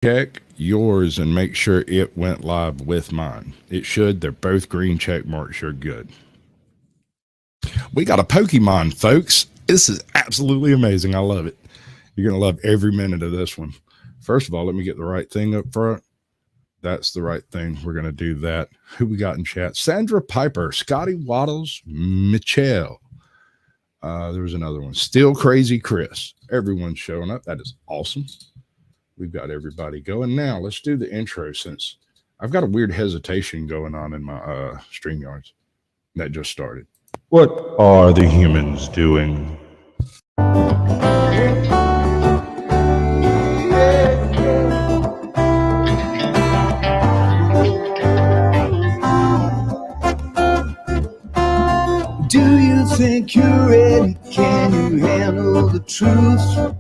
check yours and make sure it went live with mine. It should. They're both green check marks. You're good. We got a Pokemon, folks. This is absolutely amazing. I love it. You're going to love every minute of this one. First of all, let me get the right thing up front. That's the right thing. We're going to do that. Who we got in chat? Sandra Piper, Scotty Waddles, Michelle. There was another one. Still Crazy Chris. Everyone's showing up. That is awesome. We've got everybody going. Now, let's do the intro since I've got a weird hesitation going on in my StreamYards. That just started. What are the humans doing? Do you think you're ready? Can you handle the truth?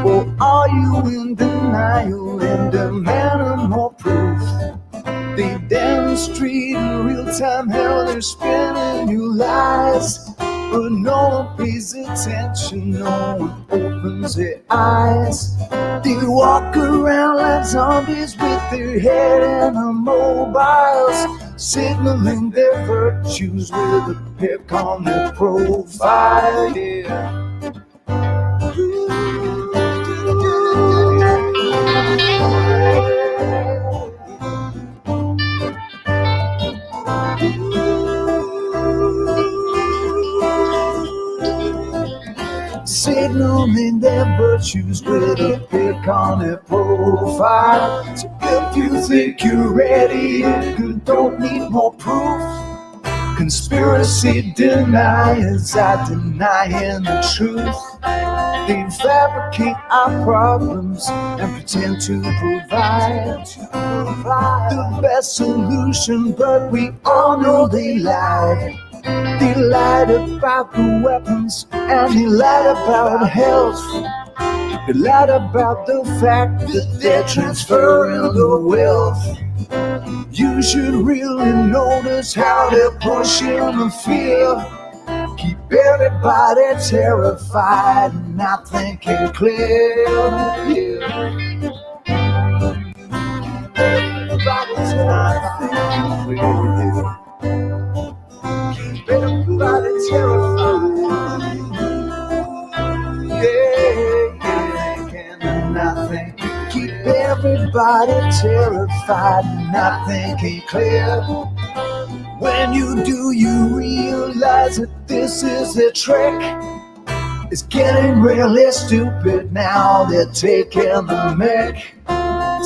Or are you in denial and demanding more proof? They demonstrate in real time how they're spinning you lies, but no one pays attention, no one opens their eyes. They walk around like zombies with their head in the mobiles, signaling their virtues with a pic on their profile. Yeah. Signaling their virtues with a pic on their profile. So if you think you're ready, you don't need more proof. Conspiracy deniers are denying the truth. They fabricate our problems and pretend to provide the best solution, but we all know they lie. They lied about the weapons and they lied about health. They lied about the fact that they're transferring the wealth. You should really notice how they're pushing the fear. Keep everybody terrified and not thinking clear. Yeah. Everybody's not thinking clear. Keep everybody terrified. Yeah, can do nothing. Keep everybody terrified and not thinking clear. When you do, you realize that this is a trick. It's getting really stupid now, they're taking the mic.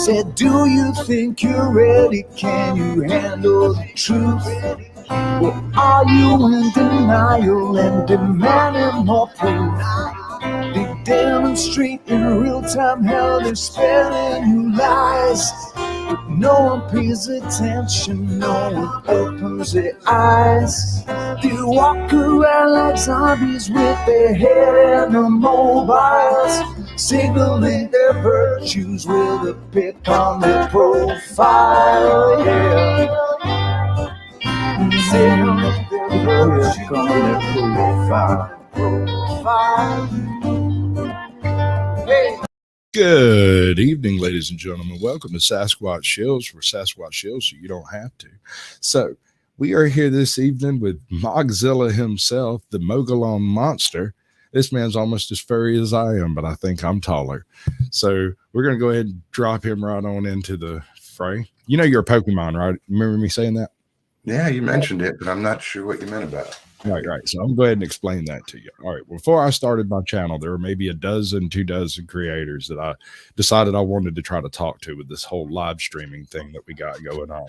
Said, do you think you're ready? Can you handle the truth? Or are you in denial and demanding more proof? They demonstrate in real time how they're spelling you lies. But no one pays attention, no one opens their eyes. They walk around like zombies with their head in the mobiles, signaling their virtues with a pic on their profile. Yeah. Signaling their virtues on their profile. Hey. Good evening, ladies and gentlemen. Welcome to Sasquatch Shills for Sasquatch Shills, so you don't have to. So, we are here this evening with Mogzilla himself, the Mogollon Monster. This man's almost as furry as I am, but I think I'm taller. So, we're going to go ahead and drop him right on into the fray. You know you're a Pokemon, right? Remember me saying that? Yeah, you mentioned it, but I'm not sure what you meant about it. Right. So I'm going to go ahead and explain that to you. All right. Before I started my channel, there were maybe 2 dozen creators that I decided I wanted to try to talk to with this whole live streaming thing that we got going on.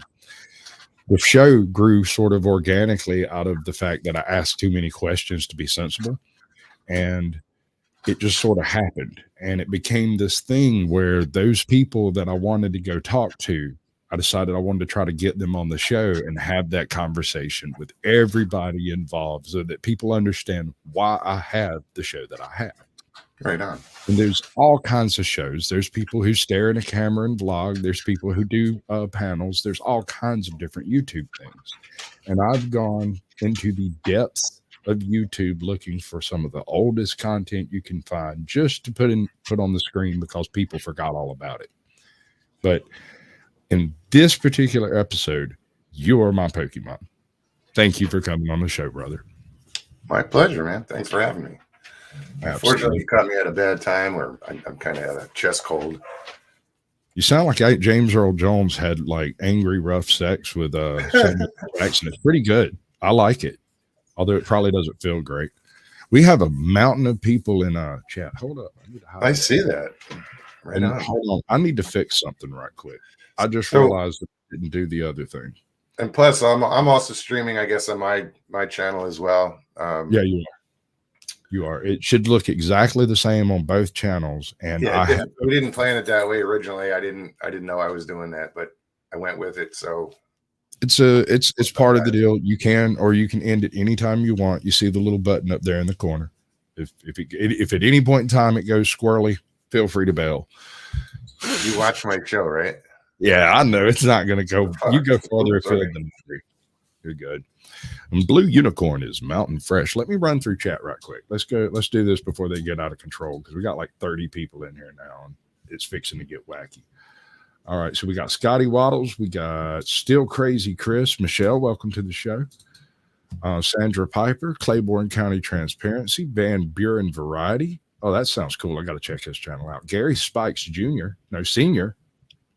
The show grew sort of organically out of the fact that I asked too many questions to be sensible. And it just sort of happened. And it became this thing where those people that I wanted to go talk to, I decided I wanted to try to get them on the show and have that conversation with everybody involved so that people understand why I have the show that I have. Right on. And there's all kinds of shows. There's people who stare in a camera and vlog. There's people who do panels. There's all kinds of different YouTube things. And I've gone into the depths of YouTube looking for some of the oldest content you can find just to put on the screen because people forgot all about it. But in this particular episode, you are my Pokemon. Thank you for coming on the show, brother. My pleasure, man. Thanks for having me. Unfortunately, you caught me at a bad time where I'm kind of at a chest cold. You sound like James Earl Jones had like angry, rough sex with Samuel Jackson. It's pretty good. I like it, although it probably doesn't feel great. We have a mountain of people in chat. Hold up. I see that. Right on. Hold on. I need to fix something right quick. I just realized that I didn't do the other thing. And plus, I'm also streaming, I guess, on my channel as well. Yeah, you are. You are. It should look exactly the same on both channels. And yeah, we didn't plan it that way originally. I didn't know I was doing that, but I went with it. So it's part of the deal. You can end it anytime you want. You see the little button up there in the corner. If at any point in time it goes squirrely, feel free to bail. You watch my show, right? Yeah, I know it's not going to go. You go farther afield than me. You're good. And Blue Unicorn is Mountain Fresh. Let me run through chat right quick. Let's go. Let's do this before they get out of control because we got like 30 people in here now, and it's fixing to get wacky. All right, so we got Scotty Waddles. We got Still Crazy Chris. Michelle, welcome to the show. Sandra Piper, Claiborne County Transparency, Van Buren Variety. Oh, that sounds cool. I got to check his channel out. Gary Spikes Jr. No, Senior.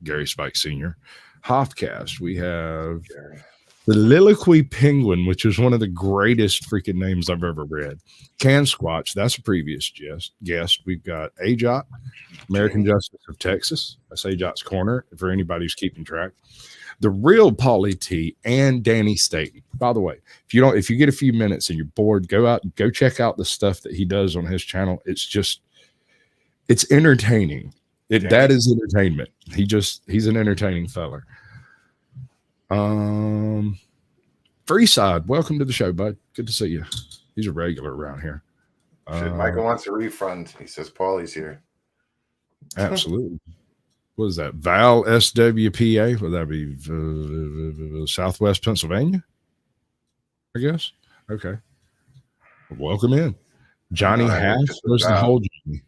Gary Spikes Sr. Hoffcast. We have the Liliqui Penguin, which is one of the greatest freaking names I've ever read. Can Squatch. That's a previous guest. We've got AJOT, American Justice of Texas. That's AJOT's Corner for anybody who's keeping track. The Real Pauly T and Danny Staten. By the way, if you get a few minutes and you're bored, go check out the stuff that he does on his channel. It's entertaining. That is entertainment. He's an entertaining feller. Freeside, welcome to the show, bud. Good to see you. He's a regular around here. Michael wants a refund. He says Paulie's here. Absolutely. What is that? Val SWPA? Would that be Southwest Pennsylvania? I guess. Okay. Welcome in. Johnny Hash. Where's the whole Johnny?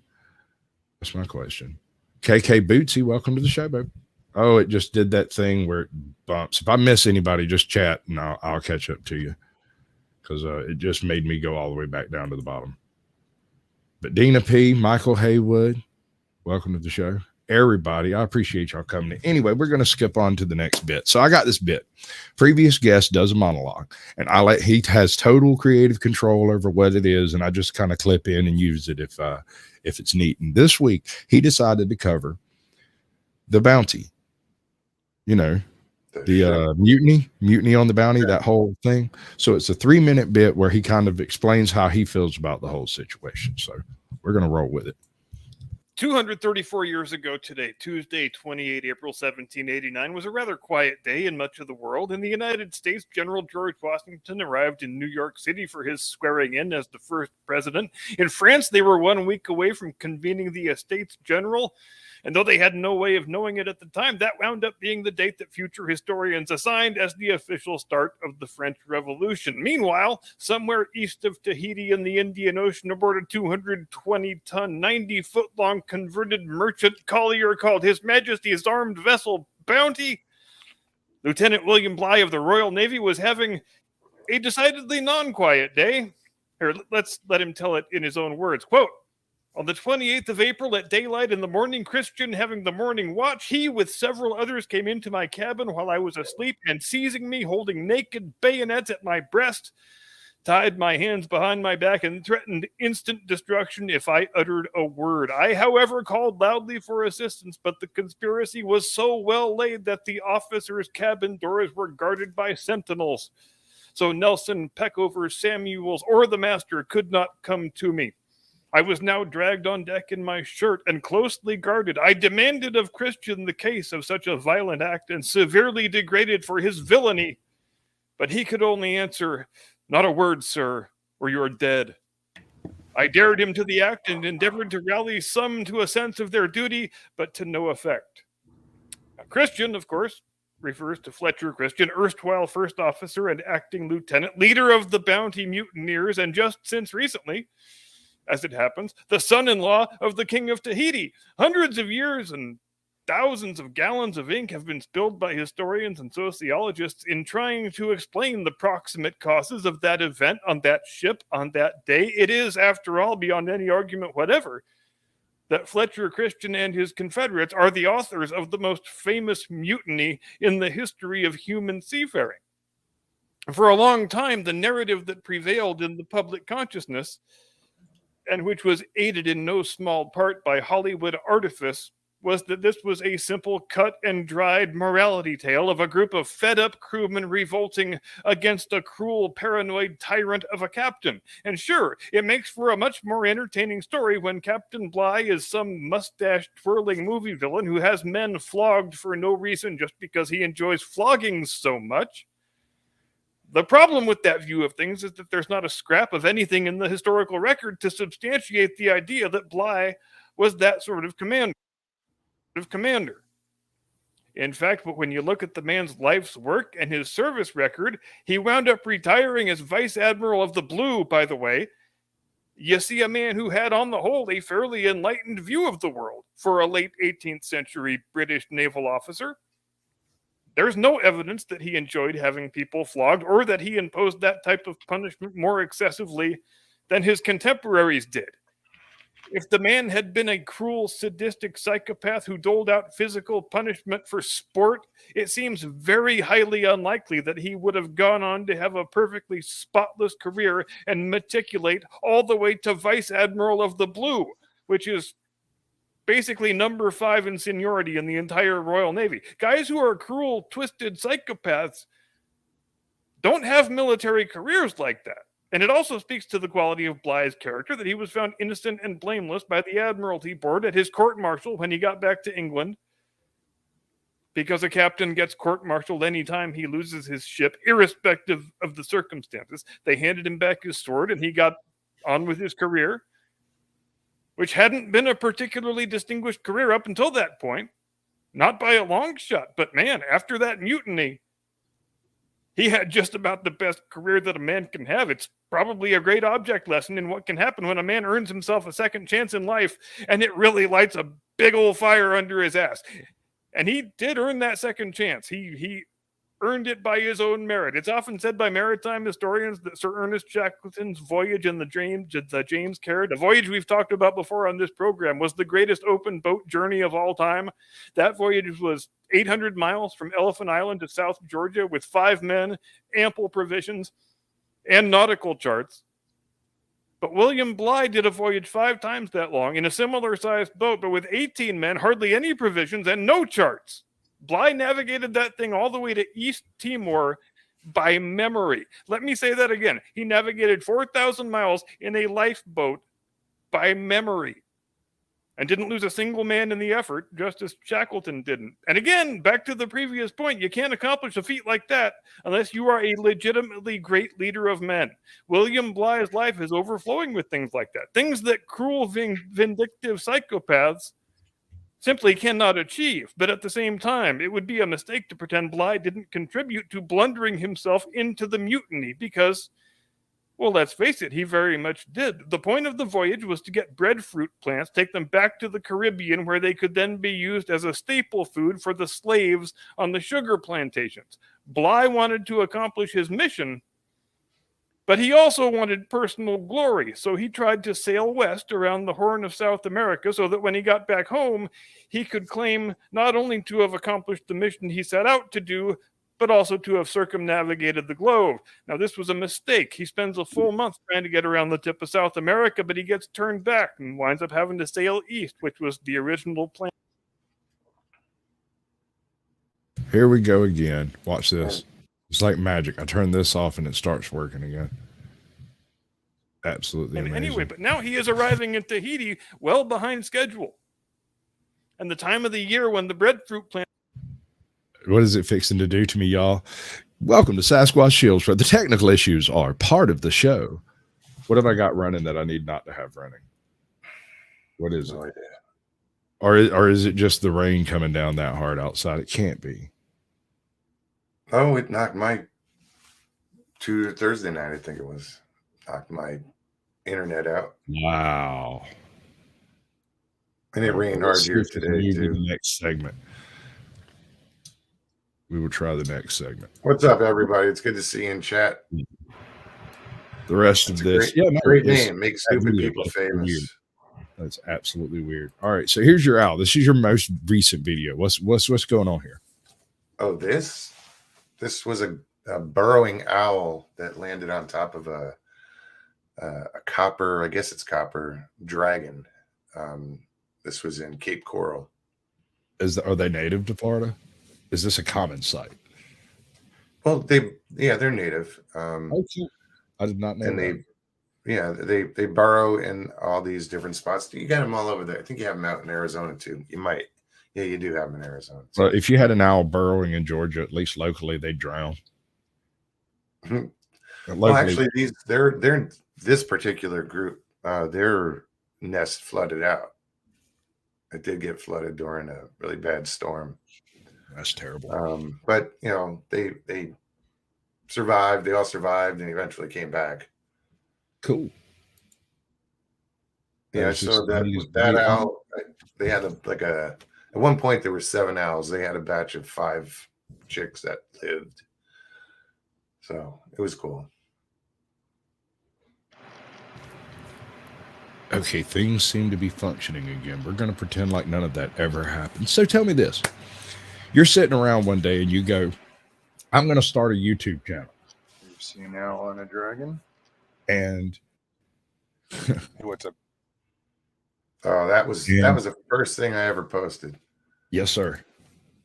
That's my question. KK Bootsy, welcome to the show, babe. Oh, it just did that thing where it bumps. If I miss anybody, just chat and I'll catch up to you because it just made me go all the way back down to the bottom. But Dina P, Michael Haywood, welcome to the show. Everybody, I appreciate y'all coming in. Anyway, we're going to skip on to the next bit. So I got this bit. Previous guest does a monologue, and he has total creative control over what it is, and I just kind of clip in and use it if it's neat. And this week, he decided to cover the bounty. You know, the mutiny on the bounty, that whole thing. So it's a 3-minute bit where he kind of explains how he feels about the whole situation. So we're going to roll with it. 234 years ago today, Tuesday, 28 April 1789, was a rather quiet day in much of the world. In the United States, General George Washington arrived in New York City for his swearing in as the first president. In France, they were 1 week away from convening the Estates General. And though they had no way of knowing it at the time, that wound up being the date that future historians assigned as the official start of the French Revolution. Meanwhile, somewhere east of Tahiti in the Indian Ocean, aboard a 220-ton, 90-foot-long converted merchant collier called His Majesty's Armed Vessel Bounty, Lieutenant William Bligh of the Royal Navy was having a decidedly non-quiet day. Here, let's let him tell it in his own words. Quote, on the 28th of April at daylight in the morning, Christian having the morning watch, he with several others came into my cabin while I was asleep and seizing me, holding naked bayonets at my breast, tied my hands behind my back and threatened instant destruction if I uttered a word. I, however, called loudly for assistance, but the conspiracy was so well laid that the officers' cabin doors were guarded by sentinels. So Nelson, Peckover, Samuels, or the master could not come to me. I was now dragged on deck in my shirt and closely guarded. I demanded of Christian the case of such a violent act and severely degraded for his villainy. But he could only answer, not a word, sir, or you're dead. I dared him to the act and endeavored to rally some to a sense of their duty, but to no effect. Now, Christian, of course, refers to Fletcher Christian, erstwhile first officer and acting lieutenant, leader of the Bounty mutineers, and just since recently, as it happens, the son-in-law of the King of Tahiti. Hundreds of years and thousands of gallons of ink have been spilled by historians and sociologists in trying to explain the proximate causes of that event on that ship on that day. It is, after all, beyond any argument whatever, that Fletcher Christian and his Confederates are the authors of the most famous mutiny in the history of human seafaring. For a long time, the narrative that prevailed in the public consciousness, and which was aided in no small part by Hollywood artifice, was that this was a simple cut and dried morality tale of a group of fed-up crewmen revolting against a cruel, paranoid tyrant of a captain. And sure, it makes for a much more entertaining story when Captain Bligh is some mustache-twirling movie villain who has men flogged for no reason just because he enjoys flogging so much. The problem with that view of things is that there's not a scrap of anything in the historical record to substantiate the idea that Bligh was that sort of commander. In fact, but when you look at the man's life's work and his service record, he wound up retiring as Vice Admiral of the Blue, by the way. You see a man who had, on the whole, a fairly enlightened view of the world for a late 18th century British naval officer. There's no evidence that he enjoyed having people flogged or that he imposed that type of punishment more excessively than his contemporaries did. If the man had been a cruel, sadistic psychopath who doled out physical punishment for sport, it seems very highly unlikely that he would have gone on to have a perfectly spotless career and matriculate all the way to Vice Admiral of the Blue, which is basically number 5 in seniority in the entire Royal Navy. Guys who are cruel, twisted psychopaths don't have military careers like that. And it also speaks to the quality of Bligh's character that he was found innocent and blameless by the Admiralty Board at his court-martial when he got back to England. Because a captain gets court-martialed anytime he loses his ship, irrespective of the circumstances. They handed him back his sword and he got on with his career, which hadn't been a particularly distinguished career up until that point. Not by a long shot, but man, after that mutiny, he had just about the best career that a man can have. It's probably a great object lesson in what can happen when a man earns himself a second chance in life and it really lights a big old fire under his ass. And he did earn that second chance. He earned it by his own merit. It's often said by maritime historians that Sir Ernest Shackleton's voyage in the James Caird, a voyage we've talked about before on this program, was the greatest open boat journey of all time. That voyage was 800 miles from Elephant Island to South Georgia with 5 men, ample provisions, and nautical charts. But William Bligh did a voyage 5 times that long in a similar sized boat, but with 18 men, hardly any provisions, and no charts. Bligh navigated that thing all the way to East Timor by memory. Let me say that again. He navigated 4,000 miles in a lifeboat by memory and didn't lose a single man in the effort, just as Shackleton didn't. And again, back to the previous point, you can't accomplish a feat like that unless you are a legitimately great leader of men. William Bligh's life is overflowing with things like that, things that cruel, vindictive psychopaths simply cannot achieve. But at the same time, it would be a mistake to pretend Bligh didn't contribute to blundering himself into the mutiny because, well, let's face it, he very much did. The point of the voyage was to get breadfruit plants, take them back to the Caribbean where they could then be used as a staple food for the slaves on the sugar plantations. Bligh wanted to accomplish his mission, but he also wanted personal glory, so he tried to sail west around the Horn of South America so that when he got back home, he could claim not only to have accomplished the mission he set out to do, but also to have circumnavigated the globe. Now, this was a mistake. He spends a full month trying to get around the tip of South America, but he gets turned back and winds up having to sail east, which was the original plan. Here we go again. Watch this. It's like magic. I turn this off and it starts working again. Absolutely amazing. Anyway, but now he is arriving in Tahiti well behind schedule. And the time of the year when the breadfruit plant... What is it fixing to do to me, y'all? Welcome to Sasquatch Shills, where the technical issues are part of the show. What have I got running that I need not to have running? What is it? Or is it just the rain coming down that hard outside? It can't be. Oh, it knocked my Thursday night, I think it was. Knocked my internet out. Wow. And it rained hard here today too. The next segment. We will try the next segment. What's up, everybody? It's good to see you in chat. The rest That's of this, great name. Make stupid people famous. Weird. That's absolutely weird. All right, so here's your owl. This is your most recent video. What's going on here? Oh, this was a burrowing owl that landed on top of a copper, I guess it's copper dragon. This was in Cape Coral. Are they native to Florida? Is this a common sight? Well, they're native. Okay. I did not know. And they burrow in all these different spots. You got them all over there. I think you have them out in Arizona too. You might. Yeah, you do have them in Arizona. Well, if you had an owl burrowing in Georgia, at least locally, they'd drown. Well, actually, they're this particular group. Their nest flooded out. It did get flooded during a really bad storm. That's terrible. But they survived. They all survived and eventually came back. Cool. Yeah. So that owl, they had at one point there were 7 owls. They had a batch of 5 chicks that lived. So it was cool. Okay, things seem to be functioning again. We're going to pretend like none of that ever happened. So tell me this. You're sitting around one day and you go, I'm going to start a YouTube channel. You've seen an owl on a dragon? And what's up? Oh, that was the first thing I ever posted. Yes, sir.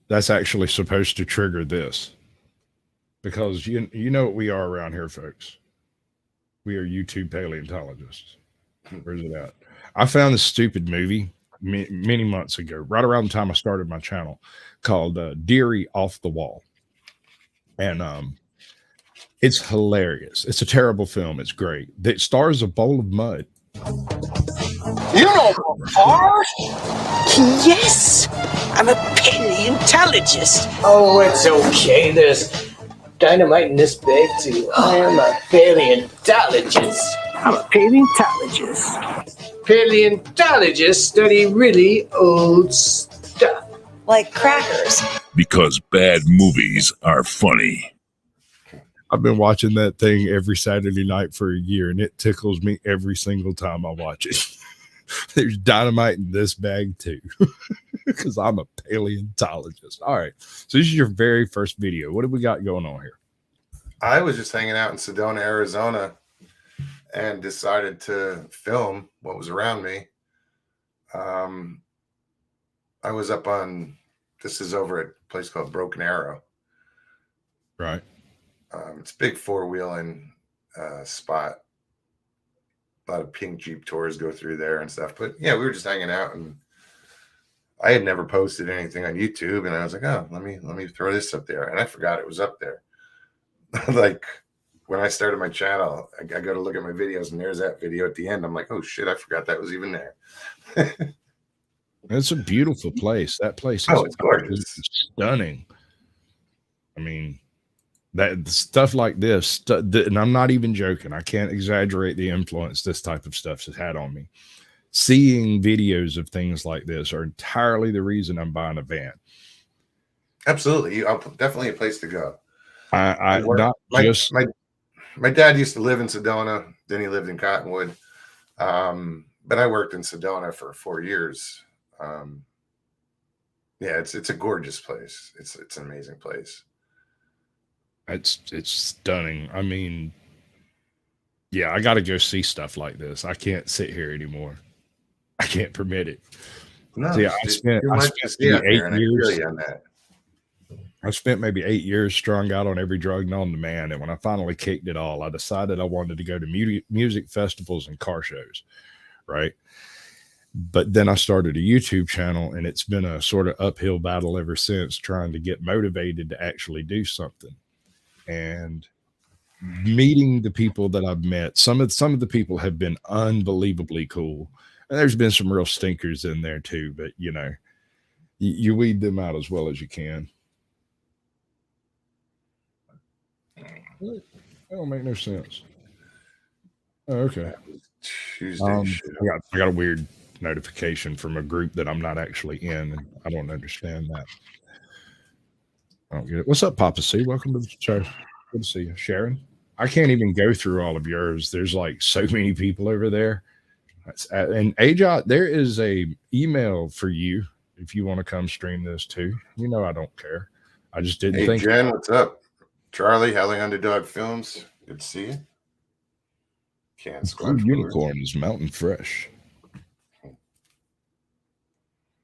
That's actually supposed to trigger this. Because you know what we are around here, folks. We are YouTube paleontologists. Where's it at? I found this stupid movie many months ago, right around the time I started my channel, called Deary Off the Wall. And it's hilarious. It's a terrible film. It's great. It stars a bowl of mud. You know art? Yes, I'm a paleontologist. Oh, it's okay. There's dynamite in this bag too. I am a paleontologist. I'm a paleontologist. Paleontologists study really old stuff. Like crackers. Because bad movies are funny. I've been watching that thing every Saturday night for a year, and it tickles me every single time I watch it. There's dynamite in this bag too, because I'm a paleontologist. All right, so this is your very first video. What have we got going on here? I was just hanging out in Sedona, Arizona, and decided to film what was around me. I was up on, this is over at a place called Broken Arrow. Right. It's a big 4-wheeling spot. A lot of pink Jeep tours go through there and stuff. But yeah, we were just hanging out, and I had never posted anything on YouTube, and I was like, oh, let me throw this up there. And I forgot it was up there. Like when I started my channel, I go to look at my videos, and there's that video at the end. I'm like, oh shit, I forgot that was even there. It's a beautiful place. That place is it's gorgeous, stunning. I mean, that stuff like this, and I'm not even joking. I can't exaggerate the influence this type of stuff has had on me. Seeing videos of things like this are entirely the reason I'm buying a van. Absolutely, definitely a place to go. My dad used to live in Sedona. Then he lived in Cottonwood. But I worked in Sedona for 4 years. Yeah, it's a gorgeous place. It's an amazing place. It's stunning. I mean, yeah, I got to go see stuff like this. I can't sit here anymore. I can't permit it. No, so yeah, I spent maybe 8 years on that. I spent maybe 8 years strung out on every drug known to man, and when I finally kicked it all, I decided I wanted to go to music festivals and car shows, right? But then I started a YouTube channel, and it's been a sort of uphill battle ever since, trying to get motivated to actually do something. And meeting the people that I've met, some of the people have been unbelievably cool, and there's been some real stinkers in there too. But you know, you weed them out as well as you can. That don't make no sense. Oh, okay. Tuesday. I got a weird notification from a group that I'm not actually in, and I don't understand that. I don't get it. What's up, Papa C? Welcome to the show. Good to see you, Sharon. I can't even go through all of yours. There's like so many people over there. And Ajot, there is a email for you if you want to come stream this too. You know I don't care. I just didn't Hey, think. Jen, what's up? Charlie, Howling Underdog Films. Good to see you. Can't Blue Squatch Unicorn is mountain fresh. I'm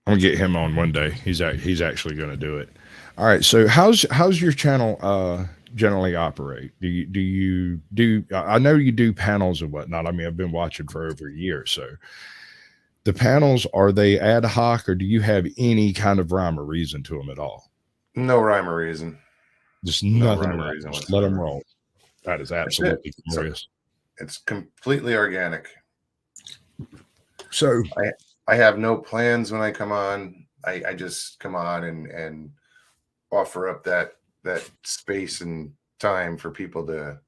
gonna get him on one day. He's actually gonna do it. All right. So how's your channel generally operate? Do you do? I know you do panels and whatnot. I mean, I've been watching for over a year. So the panels, are they ad hoc, or do you have any kind of rhyme or reason to them at all? No rhyme or reason. Just No nothing. rhyme or reason Just let them whatsoever. roll. That is absolutely glorious. It's completely organic. So I have no plans when I come on. I just come on and offer up that space and time for people to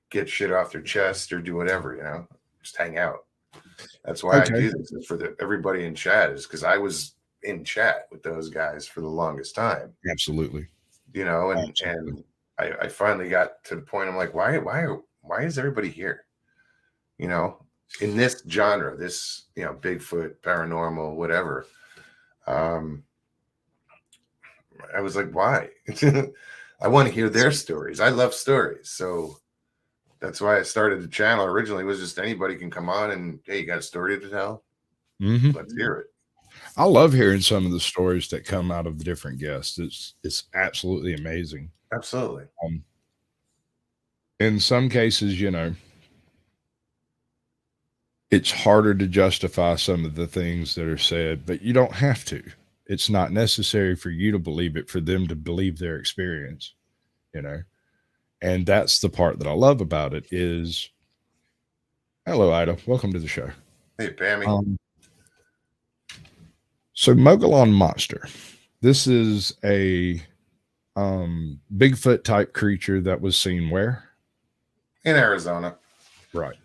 get shit off their chest or do whatever, you know, just hang out. That's why I do this, is for everybody in chat, is because I was in chat with those guys for the longest time. Absolutely. You know, and I finally got to the point, I'm like, why is everybody here? You know, in this genre, this, you know, Bigfoot, paranormal, whatever. I was like, why? I want to hear their stories. I love stories. So that's why I started the channel. Originally, it was just anybody can come on and, hey, you got a story to tell? Mm-hmm. Let's hear it. I love hearing some of the stories that come out of the different guests. It's absolutely amazing. Absolutely. In some cases, you know, it's harder to justify some of the things that are said, but you don't have to. It's not necessary for you to believe it, for them to believe their experience, you know? And that's the part that I love about it is, hello, Ida. Welcome to the show. Hey, Pammy. So Mogollon Monster, this is a Bigfoot type creature that was seen where? In Arizona. Right.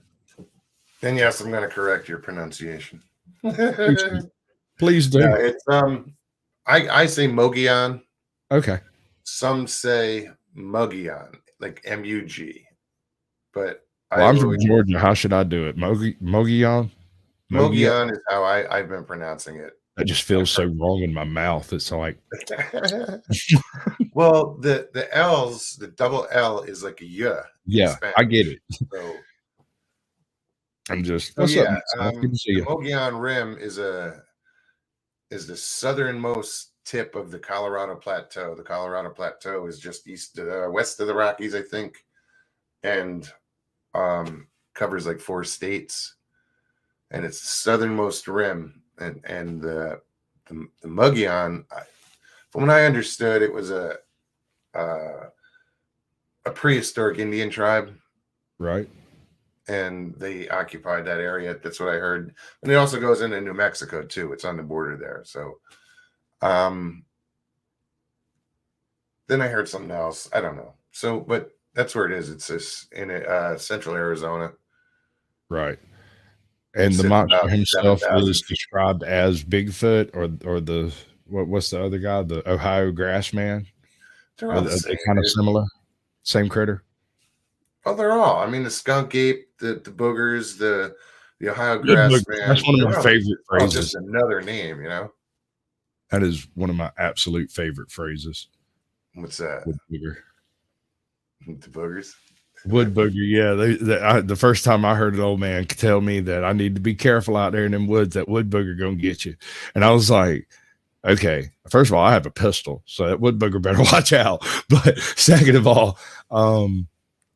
And yes, I'm going to correct your pronunciation. Please do. No, it's I say Mogollon. Okay. Some say Mogollon, like M-U-G. But well, I'm from Georgia. How should I do it? Mogollon? Mogollon is how I've been pronouncing it. That just feels so wrong in my mouth. It's like well, the L's, the double L is like a Y. Yeah, I get it. So I'm just what's up? Good to see you. The Mogollon Rim is the southernmost tip of the Colorado Plateau. The Colorado Plateau is just west of the Rockies, I think, and covers like 4 states, and it's the southernmost rim. And the Mogollon, from what I understood, it was a prehistoric Indian tribe, right? And they occupied that area. That's what I heard. And it also goes into New Mexico too. It's on the border there. So, then I heard something else. I don't know. So, but that's where it is. It's this in central Arizona, right? And the monster himself was described as Bigfoot, or the what's the other guy? The Ohio Grassman. Are they kind of similar? Same critter? Oh, they're all. I mean, the skunk ape, the boogers, the Ohio Grassman. That's one of my favorite phrases. Just another name, you know. That is one of my absolute favorite phrases. What's that? Wood booger. The boogers. Wood booger, yeah. The first time I heard an old man tell me that I need to be careful out there in them woods, that wood booger gonna get you. And I was like, okay, first of all, I have a pistol, so that wood booger better watch out. But second of all,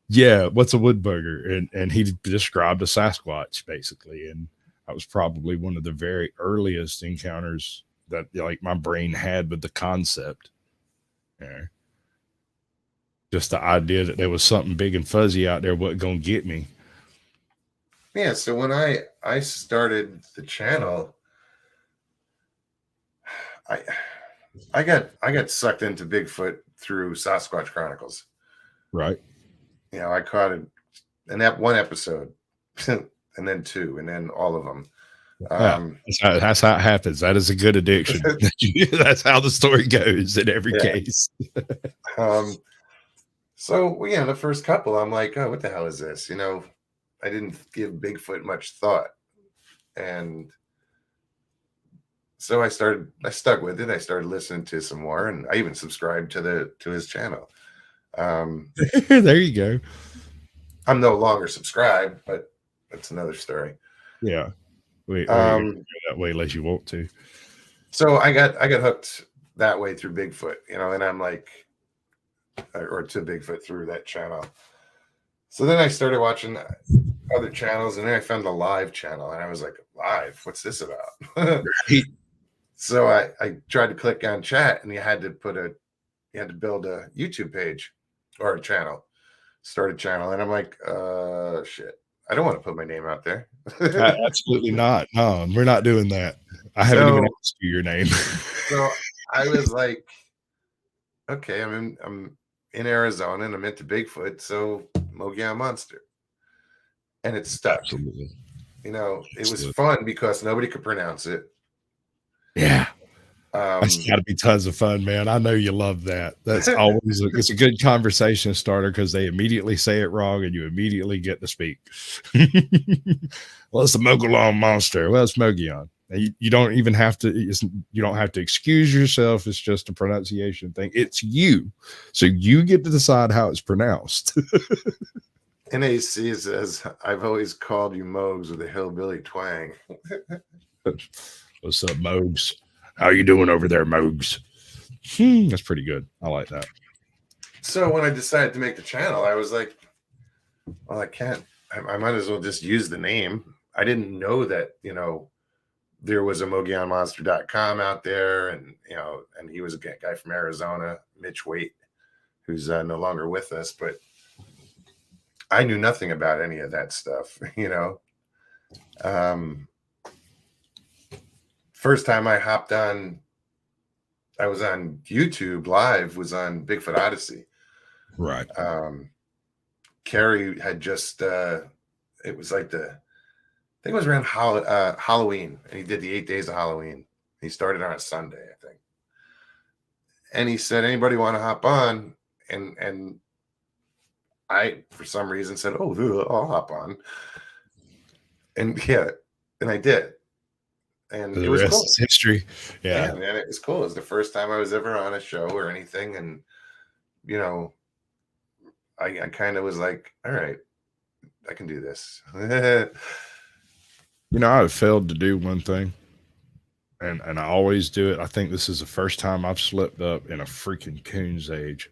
yeah, what's a wood booger? And he described a Sasquatch, basically. And that was probably one of the very earliest encounters that like my brain had with the concept. Yeah. Just the idea that there was something big and fuzzy out there wasn't gonna get me. Yeah, so when I started the channel, I got sucked into Bigfoot through Sasquatch Chronicles. Right. You know, I caught it in that one episode, and then 2, and then all of them. That's how it happens. That is a good addiction. That's how the story goes in every case. So yeah, the first couple, I'm like, oh, what the hell is this? I didn't give Bigfoot much thought, and so I stuck with it. I started listening to some more, and I even subscribed to his channel. There you go. I'm no longer subscribed, but that's another story. Yeah. Wait, go that way unless you want to. So I got hooked that way through Bigfoot, and I'm like, or to Bigfoot through that channel. So then I started watching other channels, and then I found the live channel, and I was like, live? What's this about? So I tried to click on chat, and you had to build a YouTube page or a channel, start a channel, and I'm like, shit, I don't want to put my name out there. Absolutely not. No, we're not doing that. I haven't even asked you your name. So I was like, okay, I'm in Arizona, and I'm into Bigfoot, so Mogollon Monster, and it stuck. Absolutely. It was fun because nobody could pronounce it. Yeah. That's got to be tons of fun, man. I know you love that. That's always it's a good conversation starter because they immediately say it wrong and you immediately get to speak. Well, it's the Mogollon Monster. Well, it's Mogollon. You don't even have to. You don't have to excuse yourself. It's just a pronunciation thing. It's you, so you get to decide how it's pronounced. NAC says, "I've always called you Mogs with a hillbilly twang." What's up, Mogs? How you doing over there, Mogs? That's pretty good. I like that. So when I decided to make the channel, I was like, well, I can't. I might as well just use the name. I didn't know that, there was a MogollonMonster.com out there, and and he was a guy from Arizona, Mitch Waite, who's no longer with us, but I knew nothing about any of that stuff, First time I hopped on, I was on YouTube live, was on Bigfoot Odyssey. Right. Carrie had just, it was like I think it was around Halloween, and he did the 8 days of Halloween. He started on a Sunday, I think. And he said, anybody want to hop on? And I, for some reason, said, oh, I'll hop on. And and I did. And the it was rest cool. is history. Yeah, man, it was cool. It was the first time I was ever on a show or anything. And, I kind of was like, all right, I can do this. I've failed to do one thing, and I always do it. I think this is the first time I've slipped up in a freaking coon's age.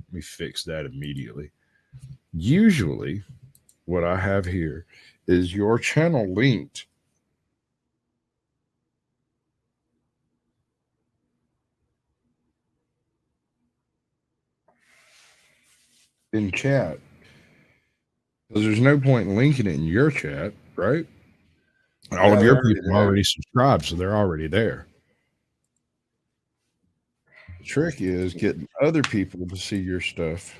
Let me fix that immediately. Usually, what I have here is your channel linked in chat, because there's no point in linking it in your chat, right? All of your people are already subscribed, so they're already there. The trick is getting other people to see your stuff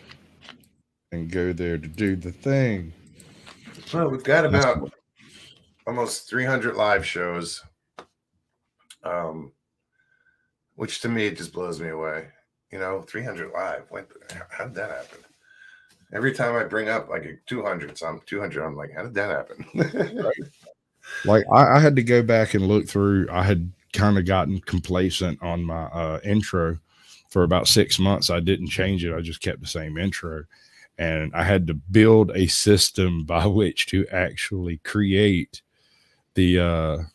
and go there to do the thing. Well, we've got about almost 300 live shows, which to me, it just blows me away. 300 live. How did that happen? Every time I bring up like a 200, I'm like, how did that happen? Right. Like I had to go back and look through. I had kind of gotten complacent on my intro for about 6 months. I didn't change it. I just kept the same intro. And I had to build a system by which to actually create the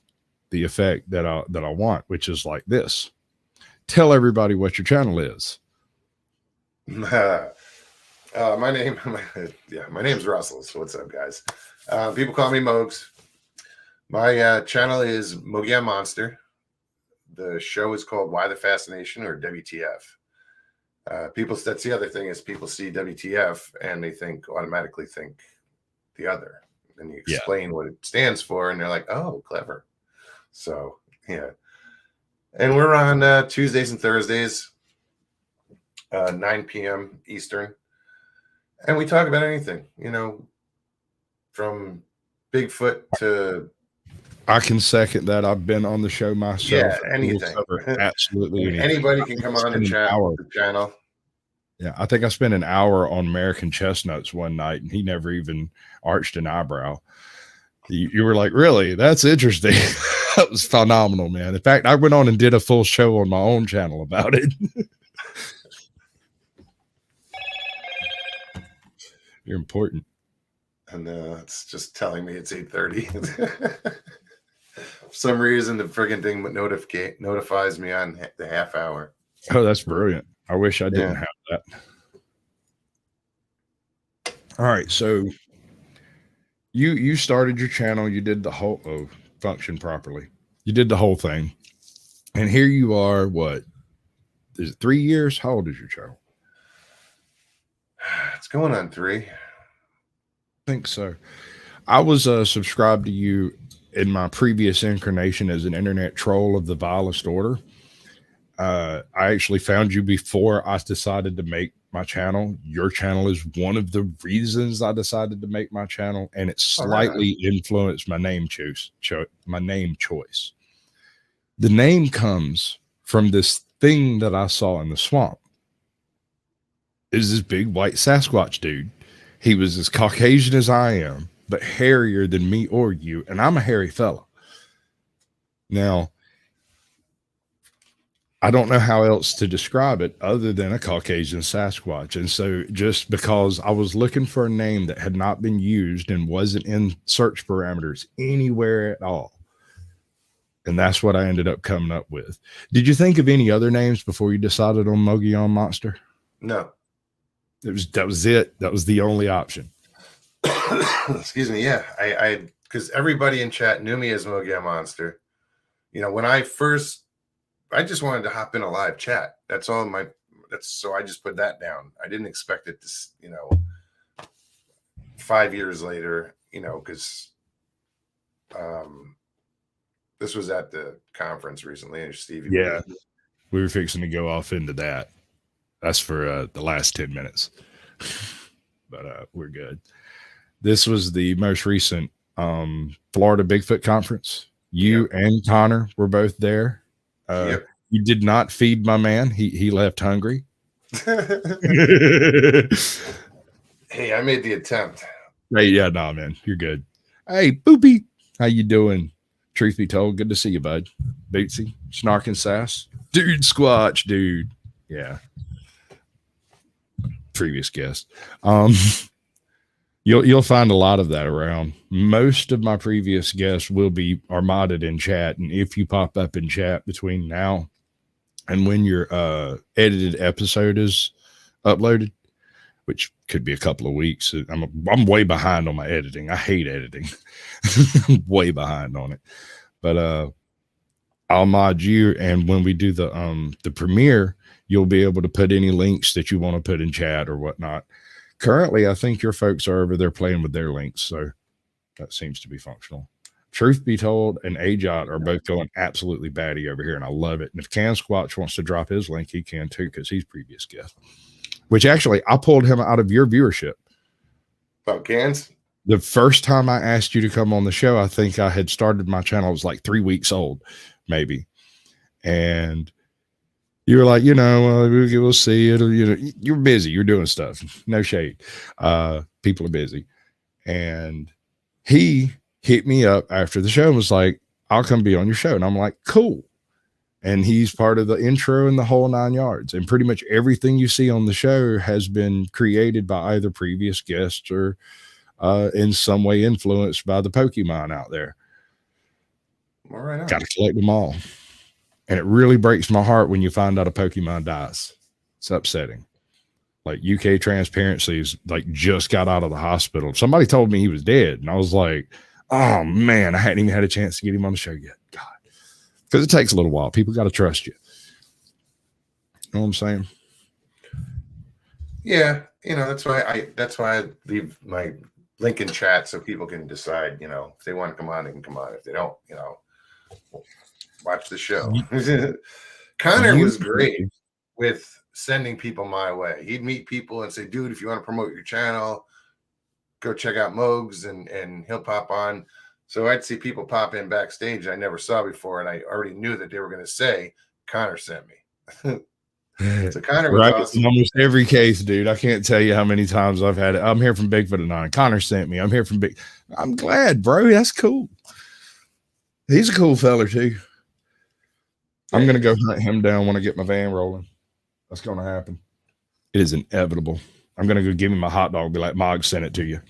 effect that I want, which is like this. Tell everybody what your channel is. My name's Russell. So what's up, guys? People call me Mogs. My channel is Mogollon Monster. The show is called Why the Fascination, or WTF. That's the other thing, is people see WTF and they automatically think the other. And you explain what it stands for, and they're like, oh, clever. So, yeah. And we're on Tuesdays and Thursdays, 9 p.m. Eastern. And we talk about anything, from Bigfoot to I can second that. I've been on the show myself. Yeah, anything. Absolutely anything. Anybody I can think come I on and spent an chat hour. with the channel. Yeah, I think I spent an hour on American chestnuts one night, and he never even arched an eyebrow. You were like, really? That's interesting. That was phenomenal, man. In fact, I went on and did a full show on my own channel about it. You're important. And it's just telling me it's 8:30. For some reason, the friggin' thing notifies me on the half hour. Oh, that's brilliant. I wish I didn't have that. All right, so you started your channel. You did the whole function properly. You did the whole thing, and here you are. What is it? 3 years? How old is your channel? It's going on 3. I think so. I was subscribed to you in my previous incarnation as an internet troll of the vilest order. I actually found you before I decided to make my channel. Your channel is one of the reasons I decided to make my channel, and it slightly influenced my name choice. The name comes from this thing that I saw in the swamp. It was this big white Sasquatch dude. He was as Caucasian as I am, but hairier than me or you, and I'm a hairy fella. Now, I don't know how else to describe it other than a Caucasian Sasquatch. And so just because I was looking for a name that had not been used and wasn't in search parameters anywhere at all, and that's what I ended up coming up with. Did you think of any other names before you decided on Mogollon Monster? No. That was it. That was the only option. Excuse me. Yeah, I because everybody in chat knew me as Mogollon Monster. You know, when I just wanted to hop in a live chat. So I just put that down. I didn't expect it to, 5 years later, because this was at the conference recently, and Stevie. Yeah, we were fixing to go off into that. That's for the last 10 minutes, but we're good. This was the most recent Florida Bigfoot conference. You and Connor were both there. Yep. You did not feed my man. He left hungry. Hey, I made the attempt. Hey, yeah, nah, man, you're good. Hey, Boopy, how you doing? Truth be told, good to see you, bud. Bootsy, Snarkin' Sass, dude, Squatch, dude. Yeah. Previous guest. You'll find a lot of that around. Most of my previous guests are modded in chat, and if you pop up in chat between now and when your edited episode is uploaded, which could be a couple of weeks, I'm way behind on my editing. I hate editing. I'm way behind on it, but I'll mod you, and when we do the premiere, you'll be able to put any links that you want to put in chat or whatnot. Currently, I think your folks are over there playing with their links, so that seems to be functional. Truth be told, and Ajot are both going absolutely batty over here, and I love it. And if Can Squatch wants to drop his link, he can too, because he's previous guest. Which actually, I pulled him out of your viewership. About Cans? The first time I asked you to come on the show, I think I had started my channel. It was like 3 weeks old, maybe. And you were like, we'll see. You're busy. You're doing stuff. No shade. People are busy. And he hit me up after the show and was like, I'll come be on your show. And I'm like, cool. And he's part of the intro and the whole 9 yards. And pretty much everything you see on the show has been created by either previous guests or in some way influenced by the Pokemon out there. All right. Got to collect them all. And it really breaks my heart when you find out a Pokemon dies. It's upsetting. Like UK Transparency's like just got out of the hospital. Somebody told me he was dead. And I was like, oh man, I hadn't even had a chance to get him on the show yet. God. Because it takes a little while. People got to trust you. You know what I'm saying? Yeah. That's why I leave my link in chat so people can decide, if they want to come on, they can come on. If they don't, watch the show. Connor was great with sending people my way. He'd meet people and say, dude, if you want to promote your channel, go check out Mogs, and he'll pop on. So I'd see people pop in backstage I never saw before, and I already knew that they were going to say, Connor sent me. So Connor was Right. awesome. In almost every case, dude. I can't tell you how many times I've had it. I'm here from Bigfoot and Nine. Connor sent me. I'm here from Big. I'm glad, bro. That's cool. He's a cool fella too. I'm gonna go hunt him down when I get my van rolling. That's gonna happen. It is inevitable. I'm gonna go give him a hot dog. Be like, Mog sent it to you.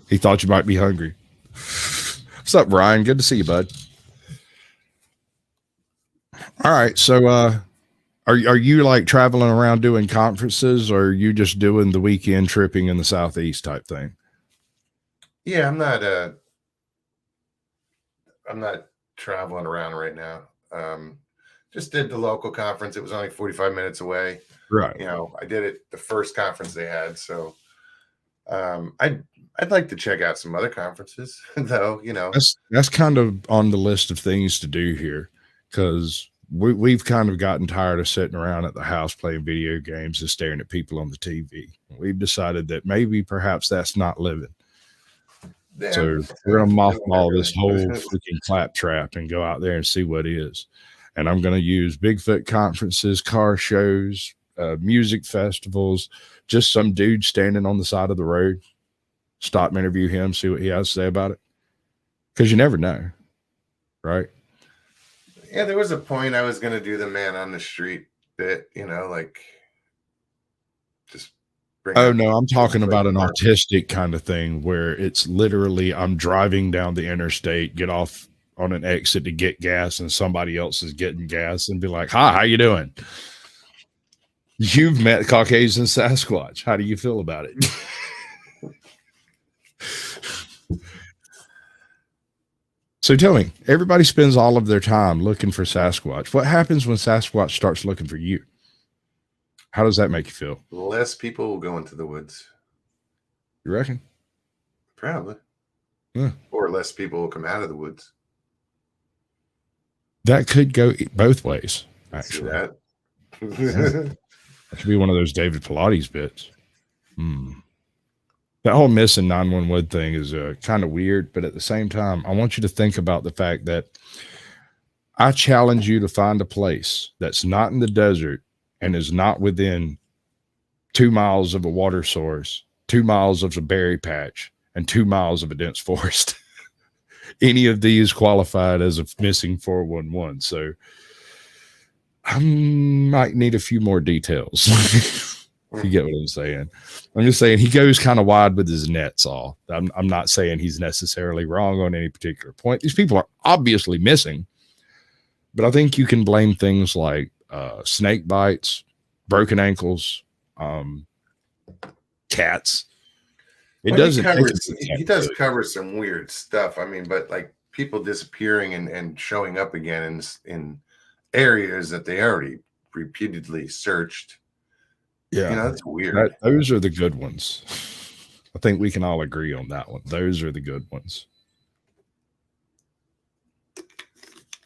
He thought you might be hungry. What's up, Ryan? Good to see you, bud. All right, so are you like traveling around doing conferences, or are you just doing the weekend tripping in the Southeast type thing? Yeah, I'm not traveling around right now. Just did the local conference. It was only 45 minutes away. Right. You know, I did it the first conference they had. So I'd like to check out some other conferences, though. You know, that's kind of on the list of things to do here, because we've kind of gotten tired of sitting around at the house playing video games and staring at people on the TV. We've decided that maybe perhaps that's not living. Yeah, so we're going to mothball this whole freaking claptrap and go out there and see what is. And I'm going to use Bigfoot conferences, car shows, music festivals, just some dude standing on the side of the road. Stop and interview him, see what he has to say about it. Because you never know, right? Yeah, there was a point I was going to do the man on the street bit, you know, like just bring. Oh, no, I'm talking about an autistic kind of thing where it's literally I'm driving down the interstate, get off on an exit to get gas, and somebody else is getting gas and be like, hi, how you doing? You've met Caucasian Sasquatch. How do you feel about it? So tell me, everybody spends all of their time looking for Sasquatch. What happens when Sasquatch starts looking for you? How does that make you feel? Less people will go into the woods. You reckon? Probably. Yeah. Or less people will come out of the woods. That could go both ways, actually. That. That could be one of those David Pilates bits. That whole missing 911 thing is kind of weird, but at the same time, I want you to think about the fact that I challenge you to find a place that's not in the desert and is not within 2 miles of a water source, 2 miles of a berry patch, and 2 miles of a dense forest. Any of these qualified as a missing 411. So I might need a few more details. You get what I'm saying? I'm just saying he goes kind of wide with his nets all. I'm not saying he's necessarily wrong on any particular point. These people are obviously missing, but I think you can blame things like snake bites, broken ankles, cats. It doesn't. He does cover some weird stuff. I mean, but like people disappearing and showing up again in areas that they already repeatedly searched. Yeah, you know, that's weird. Those are the good ones. I think we can all agree on that one. Those are the good ones.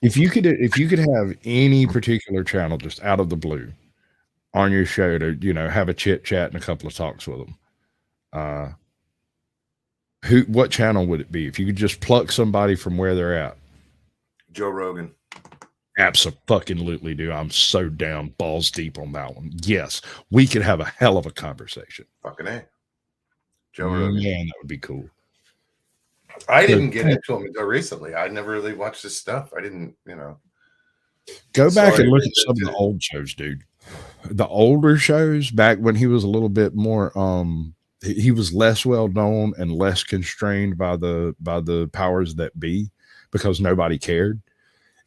If you could have any particular channel just out of the blue on your show to, you know, have a chit chat and a couple of talks with them, what channel would it be? If you could just pluck somebody from where they're at. Joe Rogan. Absolutely, dude. I'm so down balls deep on that one. Yes, we could have a hell of a conversation. Fucking A. Joe Rogan. Man, that would be cool. I didn't get into him until recently. I never really watched his stuff. I didn't, you know. Go back and look at some of the old shows, dude. The older shows back when he was a little bit more he was less well known and less constrained by the powers that be because nobody cared.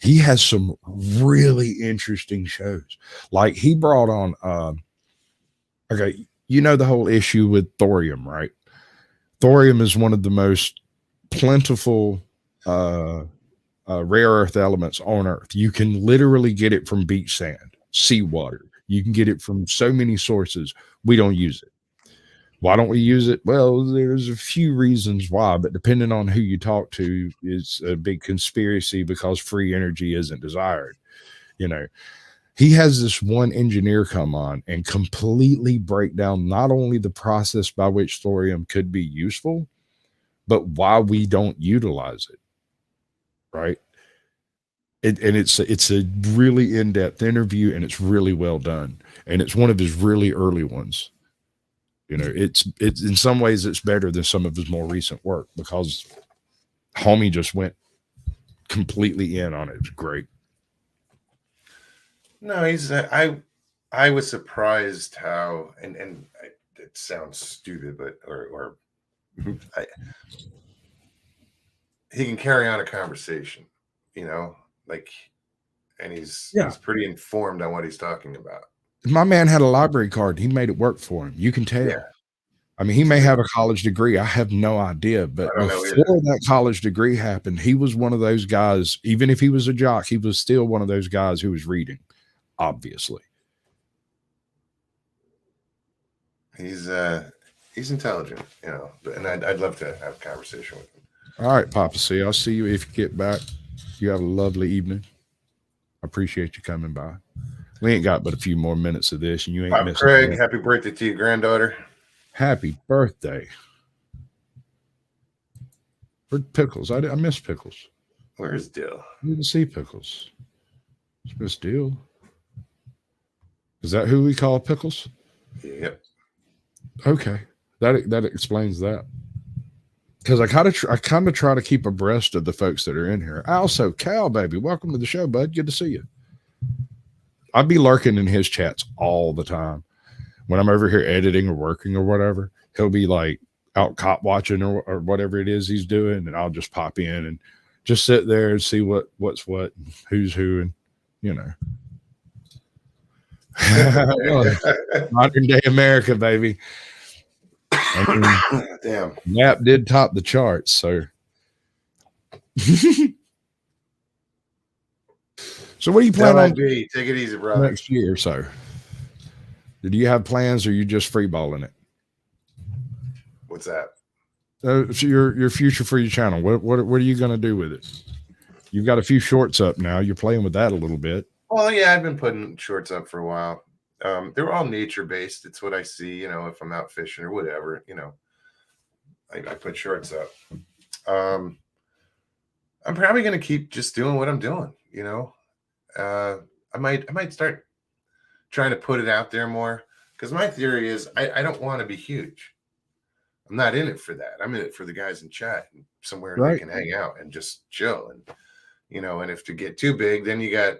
He has some really interesting shows. Like he brought on okay, you know the whole issue with thorium, right? Thorium is one of the most plentiful rare earth elements on Earth. You can literally get it from beach sand, seawater. You can get it from so many sources. We don't use it. Why don't we use it? Well, there's a few reasons why, but depending on who you talk to, is a big conspiracy because free energy isn't desired. You know, he has this one engineer come on and completely break down not only the process by which thorium could be useful, but why we don't utilize it. Right. And it's a really in-depth interview, and it's really well done. And it's one of his really early ones. You know, it's in some ways it's better than some of his more recent work because homie just went completely in on it. It's great. No, he's I was surprised how and it sounds stupid, but or I, he can carry on a conversation, you know, like, and he's pretty informed on what he's talking about. My man had a library card. He made it work for him. You can tell. Yeah. I mean, he may have a college degree. I have no idea. But before that college degree happened, he was one of those guys, even if he was a jock, he was still one of those guys who was reading, obviously. He's intelligent, you know, and I'd love to have a conversation with him. All right, Papa C. I'll see you if you get back. You have a lovely evening. I appreciate you coming by. We ain't got but a few more minutes of this, and you ain't missing. Craig, happy birthday to your granddaughter. Happy birthday. Where's Pickles? I miss Pickles. Where's Dill? I didn't see Pickles. It's Miss Dill. Is that who we call Pickles? Yep. Okay. That explains that. Because I kind of try to keep abreast of the folks that are in here. Also, Cal, baby, welcome to the show, bud. Good to see you. I'd be lurking in his chats all the time. When I'm over here editing or working or whatever, he'll be like out cop watching or whatever it is he's doing, and I'll just pop in and just sit there and see what's what, and who's who, and you know. Modern day America, baby. I mean, damn. Nap did top the charts, so. So what do you plan on? Take it easy, brother. Next year or so. Do you have plans, or are you just freeballing it? What's that? So your future for your channel. What are you going to do with it? You've got a few shorts up now. You're playing with that a little bit. Well, yeah, I've been putting shorts up for a while. They're all nature based. It's what I see, you know, if I'm out fishing or whatever, you know, I put shorts up. I'm probably going to keep just doing what I'm doing, you know. I might start trying to put it out there more, because my theory is I don't want to be huge. I'm not in it for that. I'm in it for the guys in chat and somewhere they can hang out and just chill. And, you know, and if to get too big, then you got,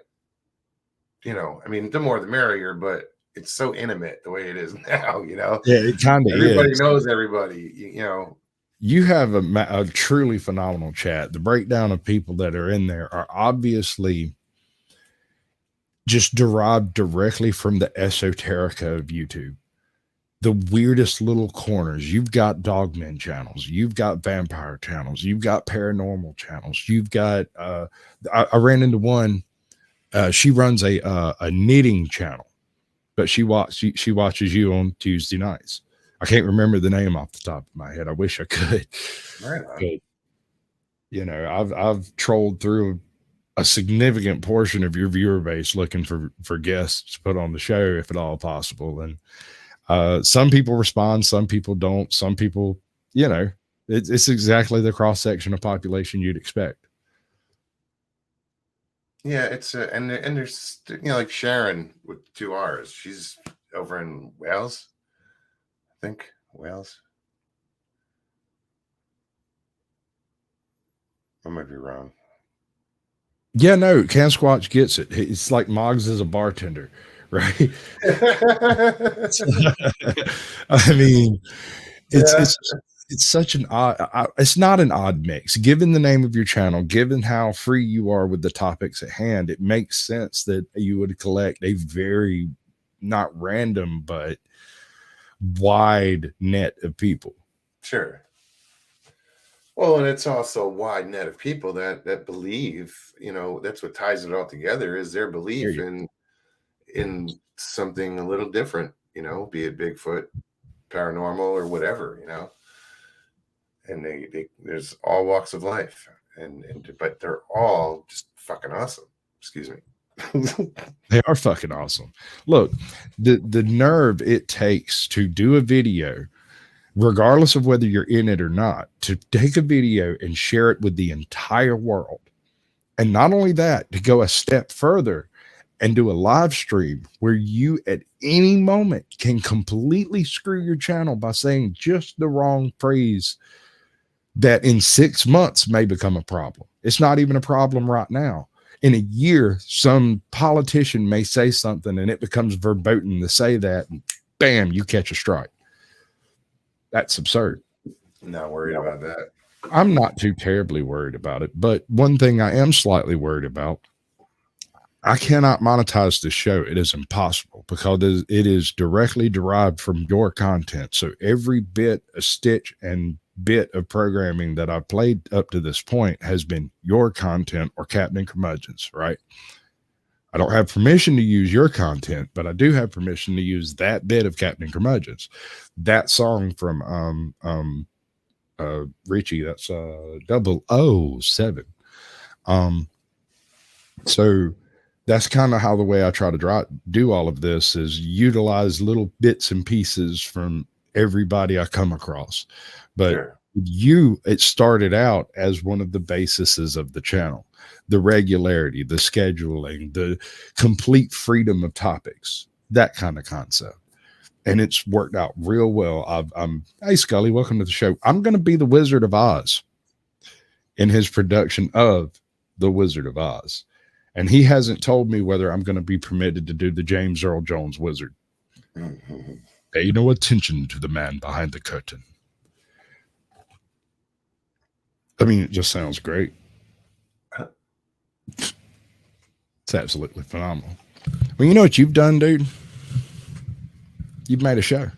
you know, I mean, the more the merrier, but it's so intimate the way it is now, you know. Yeah, it kind of everybody knows everybody, you know. You have a truly phenomenal chat. The breakdown of people that are in there are obviously just derived directly from the esoterica of YouTube. The weirdest little corners. You've got dogmen channels. You've got vampire channels. You've got paranormal channels. You've got, I ran into one, she runs a knitting channel, but she watches you on Tuesday nights. I can't remember the name off the top of my head. I wish I could. Right. But, you know, I've trolled through a significant portion of your viewer base looking for guests to put on the show, if at all possible. And some people respond, some people don't. Some people, you know, it's exactly the cross section of population you'd expect. Yeah, it's and there's, you know, like Sharon with 2 R's. She's over in Wales. I think Wales. I might be wrong. Yeah, no, Sasquatch gets it. It's like Moggs is a bartender, right? I mean, it's such an odd, it's not an odd mix. Given the name of your channel, given how free you are with the topics at hand, it makes sense that you would collect a very, not random, but wide net of people. Sure. Well, and it's also a wide net of people that believe, you know, that's what ties it all together, is their belief in something a little different, you know, be it Bigfoot, paranormal, or whatever, you know. And they there's all walks of life, and but they're all just fucking awesome. Excuse me. They are fucking awesome. Look, the nerve it takes to do a video, regardless of whether you're in it or not, to take a video and share it with the entire world. And not only that, to go a step further and do a live stream where you at any moment can completely screw your channel by saying just the wrong phrase that in 6 months may become a problem. It's not even a problem right now. In a year, some politician may say something and it becomes verboten to say that, and bam, you catch a strike. That's absurd. Not worried about that. I'm not too terribly worried about it, but one thing I am slightly worried about, I cannot monetize this show. It is impossible because it is directly derived from your content. So every bit, a stitch and bit of programming that I've played up to this point has been your content or Captain Curmudgeon's, right? I don't have permission to use your content, but I do have permission to use that bit of Captain Curmudgeon's. That song from Richie, that's 007. So that's kind of how the way I try to do all of this is utilize little bits and pieces from everybody I come across. But Sure. it started out as one of the bases of the channel, the regularity, the scheduling, the complete freedom of topics, that kind of concept. And it's worked out real well. Hey, Scully, welcome to the show. I'm going to be the Wizard of Oz in his production of The Wizard of Oz. And he hasn't told me whether I'm going to be permitted to do the James Earl Jones Wizard. Mm-hmm. Pay no attention to the man behind the curtain. I mean, it just sounds great. It's absolutely phenomenal. Well, you know what you've done, dude? You've made a show.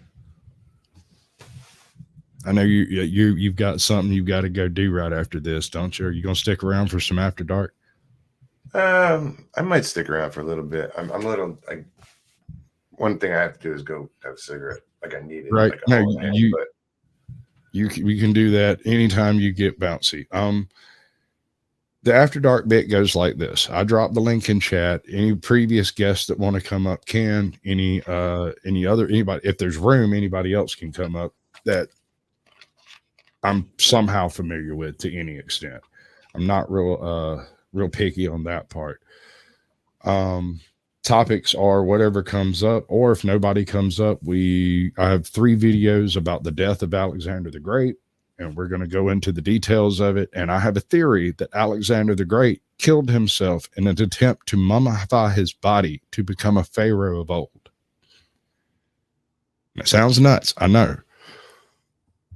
I know you've got something you've got to go do right after this, don't you? Are you going to stick around for some After Dark? I might stick around for a little bit. I'm a little like, one thing I have to do is go have a cigarette. Like I need it. Right. Like No, we can do that anytime you get bouncy. The After Dark bit goes like this. I drop the link in chat. Any previous guests that want to come up can. Anybody, if there's room, anybody else can come up that I'm somehow familiar with to any extent. I'm not real picky on that part. Topics are whatever comes up, or if nobody comes up, I have 3 videos about the death of Alexander the Great, and we're going to go into the details of it. And I have a theory that Alexander the Great killed himself in an attempt to mummify his body to become a pharaoh of old. It sounds nuts, I know.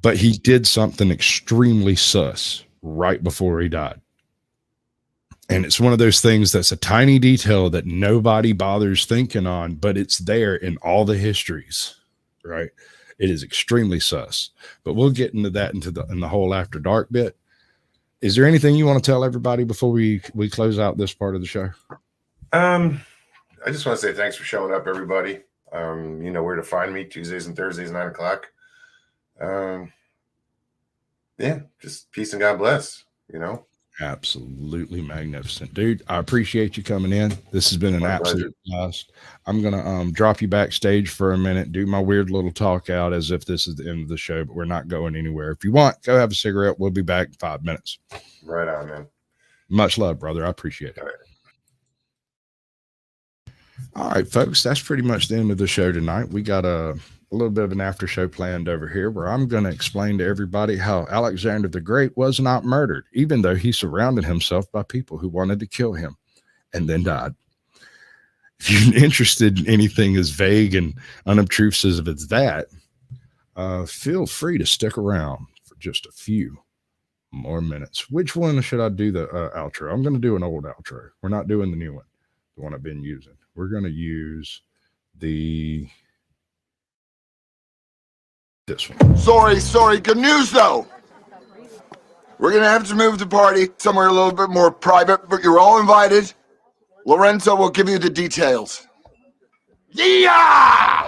But he did something extremely sus right before he died. And it's one of those things that's a tiny detail that nobody bothers thinking on, but it's there in all the histories, right? It is extremely sus. But we'll get into that in the whole After Dark bit. Is there anything you want to tell everybody before we close out this part of the show? I just want to say thanks for showing up, everybody. You know where to find me Tuesdays and Thursdays, 9 o'clock. Yeah, just peace and God bless, you know. Absolutely magnificent, dude. I appreciate you coming in. This has been an absolute blast. I'm gonna drop you backstage for a minute, do my weird little talk out as if this is the end of the show, but we're not going anywhere. If you want, go have a cigarette. We'll be back in 5 minutes. Right on, man. Much love, brother. I appreciate it. All right. All right, folks, that's pretty much the end of the show tonight. We got a little bit of an after show planned over here where I'm going to explain to everybody how Alexander the Great was not murdered, even though he surrounded himself by people who wanted to kill him and then died. If you're interested in anything as vague and unobtrusive as that, feel free to stick around for just a few more minutes. Which one should I do the outro? I'm going to do an old outro. We're not doing the new one, the one I've been using. We're going to use this one. Sorry. Good news, though. We're going to have to move the party somewhere a little bit more private, but you're all invited. Lorenzo will give you the details. Yeah!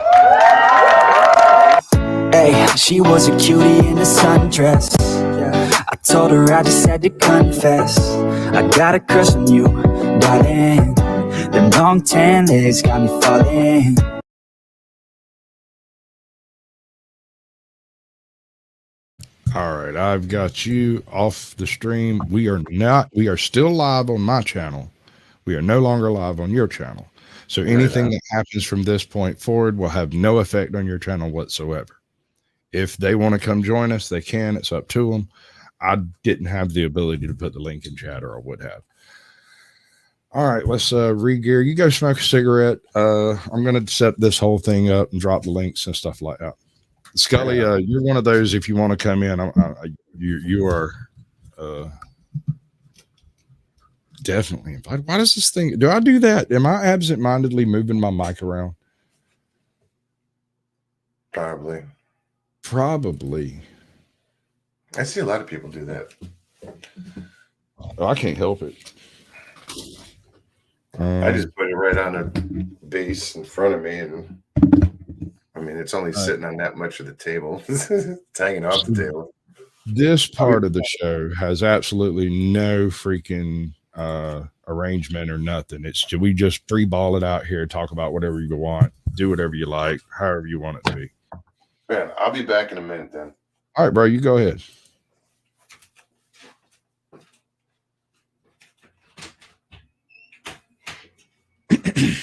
Hey, she was a cutie in a sundress. I told her I just had to confess. I got a crush on you, darling. Them long tan legs got me falling. All right, I've got you off the stream. We are still live on my channel. We are no longer live on your channel. So anything that happens from this point forward will have no effect on your channel whatsoever. If they want to come join us, they can. It's up to them. I didn't have the ability to put the link in chat, or I would have. All right, let's re-gear. You go smoke a cigarette. I'm going to set this whole thing up and drop the links and stuff like that. Scully, you're one of those. If you want to come in, you are definitely invited. Why does this thing? Do I do that? Am I absent-mindedly moving my mic around? Probably. I see a lot of people do that. I can't help it. I just put it right on a base in front of me, and I mean, it's only sitting on that much of the table. It's hanging off the table. This part of the show has absolutely no freaking arrangement or nothing. We just free ball it out here, talk about whatever you want, do whatever you like, however you want it to be. Man, I'll be back in a minute then. All right, bro, you go ahead.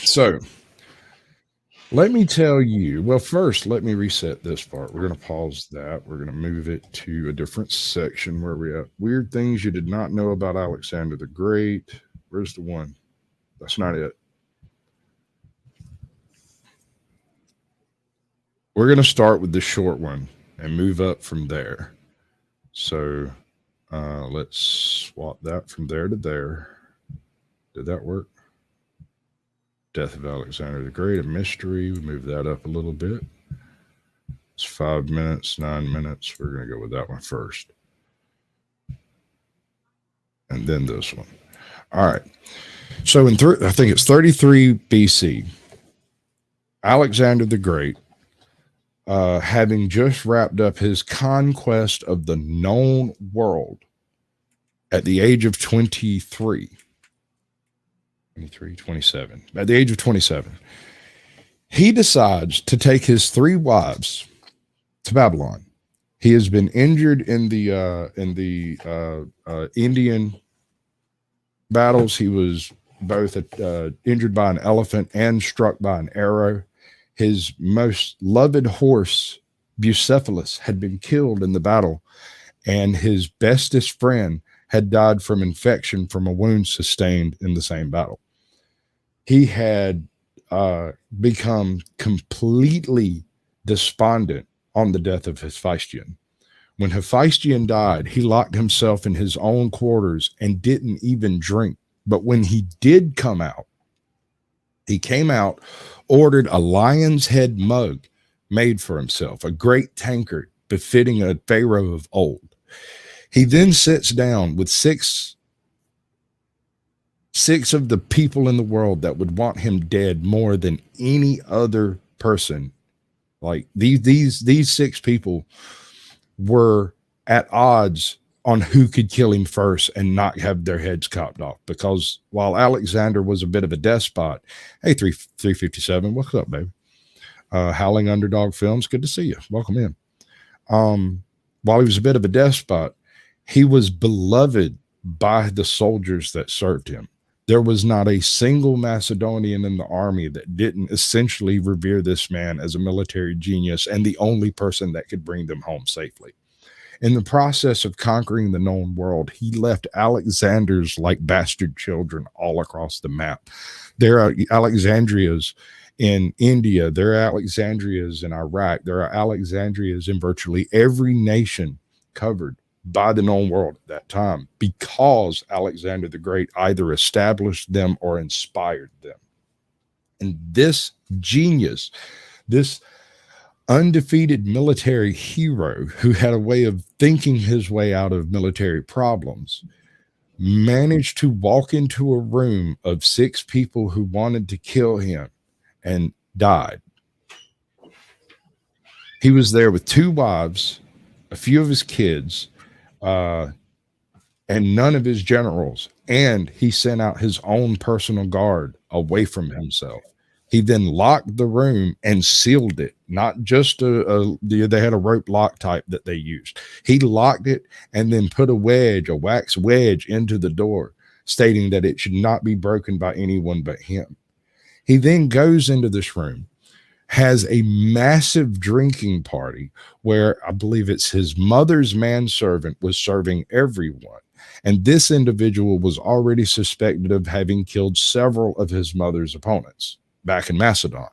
So let me tell you, well, first, let me reset this part. We're going to pause that. We're going to move it to a different section where we're at. Weird things you did not know about Alexander the Great. Where's the one? That's not it. We're going to start with the short one and move up from there. So let's swap that from there to there. Did that work? Death of Alexander the Great, a mystery. We move that up a little bit. It's 5 minutes, 9 minutes. We're going to go with that one first. And then this one. All right. So I think it's 33 BC, Alexander the Great, having just wrapped up his conquest of the known world at the age of 27. At the age of 27, he decides to take his 3 wives to Babylon. He has been injured in the Indian battles. He was both injured by an elephant and struck by an arrow. His most loved horse, Bucephalus, had been killed in the battle, and his bestest friend had died from infection from a wound sustained in the same battle. He had become completely despondent on the death of Hephaestion. When Hephaestion died, he locked himself in his own quarters and didn't even drink. But when he did come out, he came out, ordered a lion's head mug made for himself, a great tankard befitting a pharaoh of old. He then sits down with six of the people in the world that would want him dead more than any other person. Like these 6 people were at odds on who could kill him first and not have their heads chopped off. Because while Alexander was a bit of a despot, hey, 357, what's up, baby? Howling Underdog Films, good to see you. Welcome in. While he was a bit of a despot, he was beloved by the soldiers that served him. There was not a single Macedonian in the army that didn't essentially revere this man as a military genius and the only person that could bring them home safely. In the process of conquering the known world, he left Alexanders like bastard children all across the map. There are Alexandrias in India. There are Alexandrias in Iraq. There are Alexandrias in virtually every nation covered by the known world at that time, because Alexander the Great either established them or inspired them. And this genius, this undefeated military hero who had a way of thinking his way out of military problems, managed to walk into a room of 6 people who wanted to kill him and died. He was there with 2 wives, a few of his kids, and none of his generals. And he sent out his own personal guard away from himself. He then locked the room and sealed it. Not just they had a rope lock type that they used. He locked it and then put a wax wedge into the door, stating that it should not be broken by anyone but him. He then goes into this room, has a massive drinking party where I believe it's his mother's manservant was serving everyone. And this individual was already suspected of having killed several of his mother's opponents back in Macedon,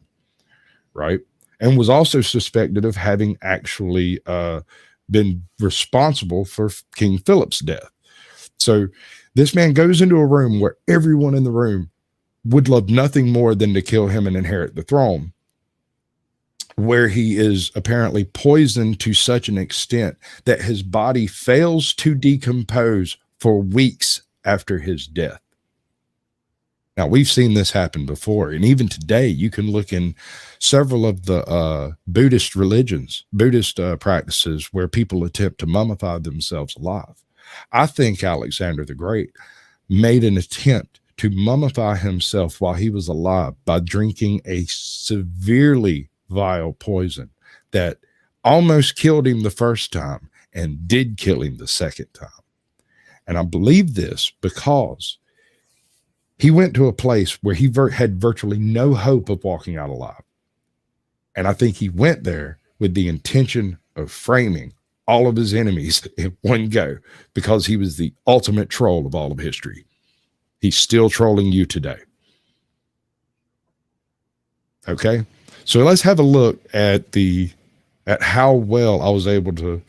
right? And was also suspected of having actually been responsible for King Philip's death. So this man goes into a room where everyone in the room would love nothing more than to kill him and inherit the throne, where he is apparently poisoned to such an extent that his body fails to decompose for weeks after his death. Now, we've seen this happen before, and even today, you can look in several of the Buddhist religions, Buddhist practices where people attempt to mummify themselves alive. I think Alexander the Great made an attempt to mummify himself while he was alive by drinking a severely vile poison that almost killed him the first time and did kill him the second time. And I believe this because he went to a place where he had virtually no hope of walking out alive. And I think he went there with the intention of framing all of his enemies in one go, because he was the ultimate troll of all of history. He's still trolling you today. Okay? So let's have a look at how well I was able to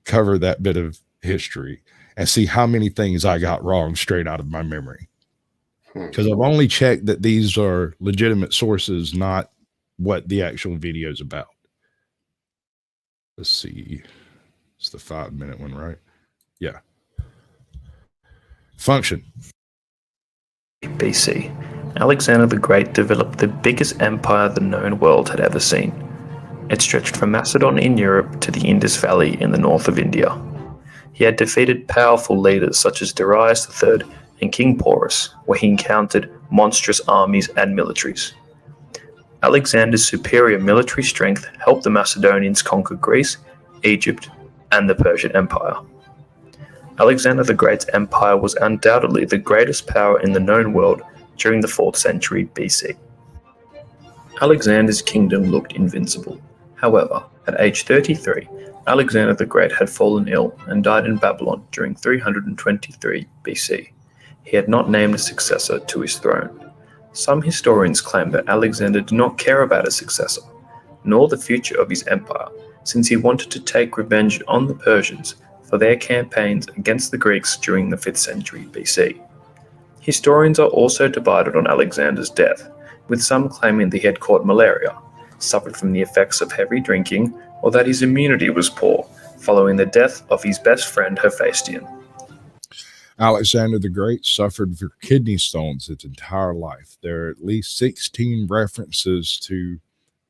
cover that bit of history and see how many things I got wrong straight out of my memory. Because I've only checked that these are legitimate sources, not what the actual video is about. Let's see. It's the 5-minute one, right? Yeah. Function. BC, Alexander the Great developed the biggest empire the known world had ever seen. It stretched from Macedon in Europe to the Indus Valley in the north of India. He had defeated powerful leaders such as Darius III and King Porus, where he encountered monstrous armies and militaries. Alexander's superior military strength helped the Macedonians conquer Greece, Egypt, and the Persian Empire. Alexander the Great's empire was undoubtedly the greatest power in the known world during the 4th century BC. Alexander's kingdom looked invincible. However, at age 33, Alexander the Great had fallen ill and died in Babylon during 323 BC. He had not named a successor to his throne. Some historians claim that Alexander did not care about a successor, nor the future of his empire, since he wanted to take revenge on the Persians for their campaigns against the Greeks during the 5th century BC. Historians are also divided on Alexander's death, with some claiming that he had caught malaria, suffered from the effects of heavy drinking, or that his immunity was poor, following the death of his best friend Hephaestion. Alexander the Great suffered from kidney stones his entire life. There are at least 16 references to,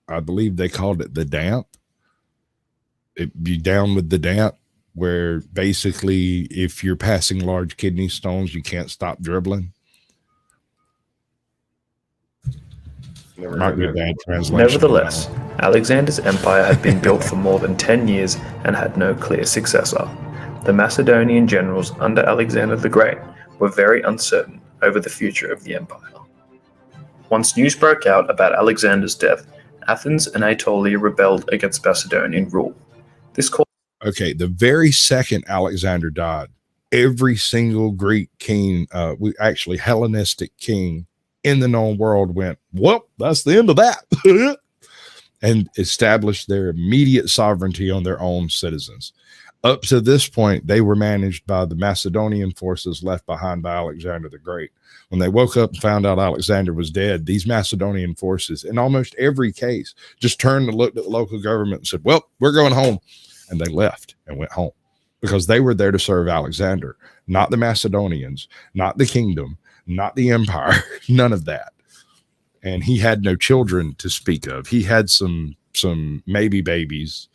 I believe they called it the damp. It'd be down with the damp, where basically if you're passing large kidney stones, you can't stop dribbling. Might be a bad translation. Nevertheless, Alexander's empire had been built for more than 10 years and had no clear successor. The Macedonian generals under Alexander the Great were very uncertain over the future of the empire. Once news broke out about Alexander's death, Athens and Aetolia rebelled against Macedonian rule. Okay, the very second Alexander died, every single Greek king, actually Hellenistic king in the known world went, well, that's the end of that, and established their immediate sovereignty on their own citizens. Up to this point, they were managed by the Macedonian forces left behind by Alexander the Great. When they woke up and found out Alexander was dead, these Macedonian forces, in almost every case, just turned and looked at the local government and said, well, we're going home. And they left and went home because they were there to serve Alexander, not the Macedonians, not the kingdom, not the empire, none of that. And he had no children to speak of. He had some maybe babies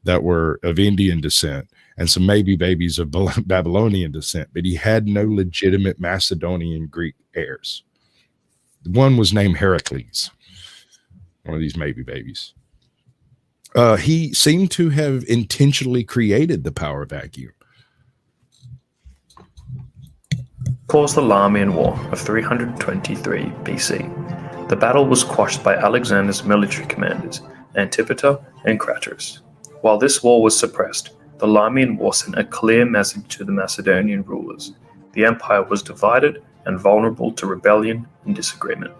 that were of Indian descent and some maybe babies of Babylonian descent, but he had no legitimate Macedonian Greek heirs. One was named Heracles, one of these maybe babies. He seemed to have intentionally created the power vacuum. Caused the Lamian War of 323 BC. The battle was quashed by Alexander's military commanders, Antipater and Craterus. While this war was suppressed, the Lamian War sent a clear message to the Macedonian rulers. The empire was divided and vulnerable to rebellion and disagreement.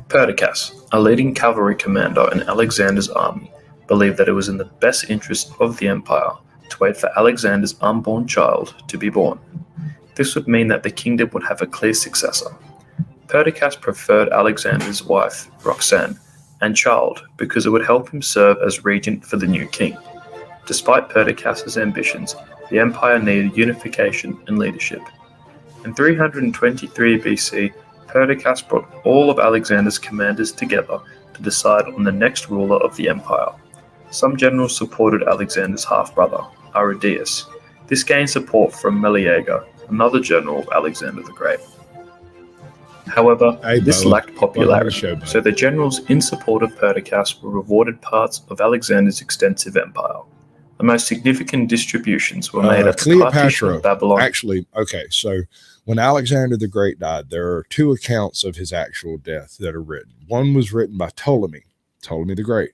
Perdiccas, a leading cavalry commander in Alexander's army, believed that it was in the best interest of the empire to wait for Alexander's unborn child to be born. This would mean that the kingdom would have a clear successor. Perdiccas preferred Alexander's wife, Roxanne, and child because it would help him serve as regent for the new king. Despite Perdiccas's ambitions, the empire needed unification and leadership. In 323 BC, Perdiccas brought all of Alexander's commanders together to decide on the next ruler of the empire. Some generals supported Alexander's half-brother, Aridaeus. This gained support from Meleager, another general of Alexander the Great. However, this lacked popularity, so the generals in support of Perdiccas were rewarded parts of Alexander's extensive empire. The most significant distributions were made at the partition of Babylon. Actually, okay, so when Alexander the Great died, there are two accounts of his actual death that are written. One was written by Ptolemy the Great.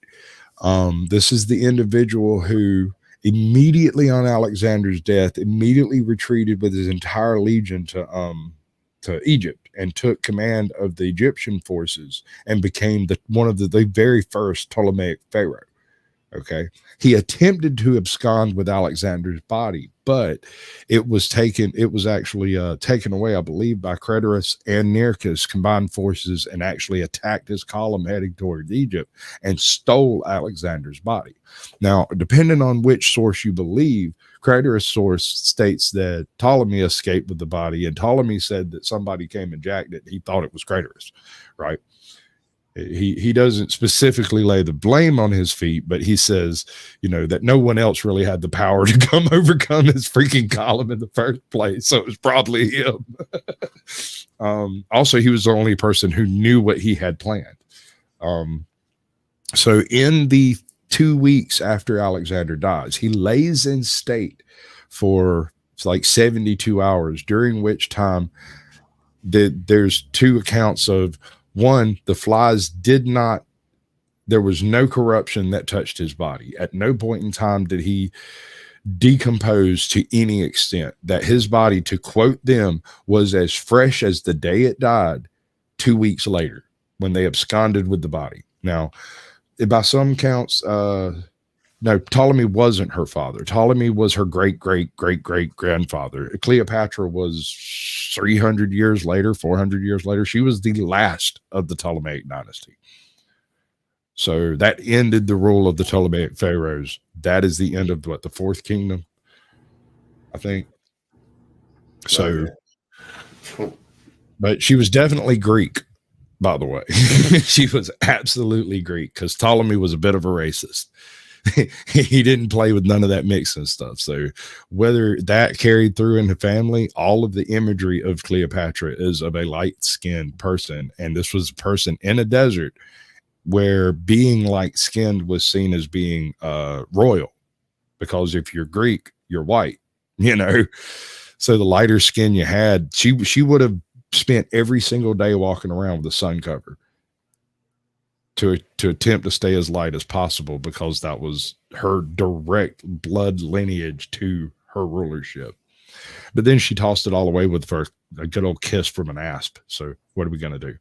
This is the individual who immediately on Alexander's death, immediately retreated with his entire legion to Egypt and took command of the Egyptian forces and became one of the very first Ptolemaic pharaoh. Okay. He attempted to abscond with Alexander's body, but it was actually taken away, I believe, by Craterus and Nearchus combined forces and actually attacked his column heading toward Egypt and stole Alexander's body. Now, depending on which source you believe, Craterus' source states that Ptolemy escaped with the body, and Ptolemy said that somebody came and jacked it. He thought it was Craterus, right? He doesn't specifically lay the blame on his feet, but he says, that no one else really had the power to overcome his freaking column in the first place. So it was probably him. Also, he was the only person who knew what he had planned. So in the 2 weeks after Alexander dies, he lays in state for like 72 hours, during which time there's two accounts of, one, the flies there was no corruption that touched his body. At no point in time did he decompose to any extent, that his body, to quote them, was as fresh as the day it died 2 weeks later when they absconded with the body. Now, by some counts, no, Ptolemy wasn't her father. Ptolemy was her great-great-great-great-grandfather. Cleopatra was 300 years later, 400 years later. She was the last of the Ptolemaic dynasty. So that ended the rule of the Ptolemaic pharaohs. That is the end of the fourth kingdom, I think. So, but she was definitely Greek, by the way. She was absolutely Greek, because Ptolemy was a bit of a racist. He didn't play with none of that mixing stuff. So whether that carried through in the family, all of the imagery of Cleopatra is of a light-skinned person. And this was a person in a desert where being light-skinned was seen as being royal, because if you're Greek, you're white, So the lighter skin you had, she would have spent every single day walking around with a sun cover to attempt to stay as light as possible, because that was her direct blood lineage to her rulership. But then she tossed it all away with for a good old kiss from an asp. So what are we going to do?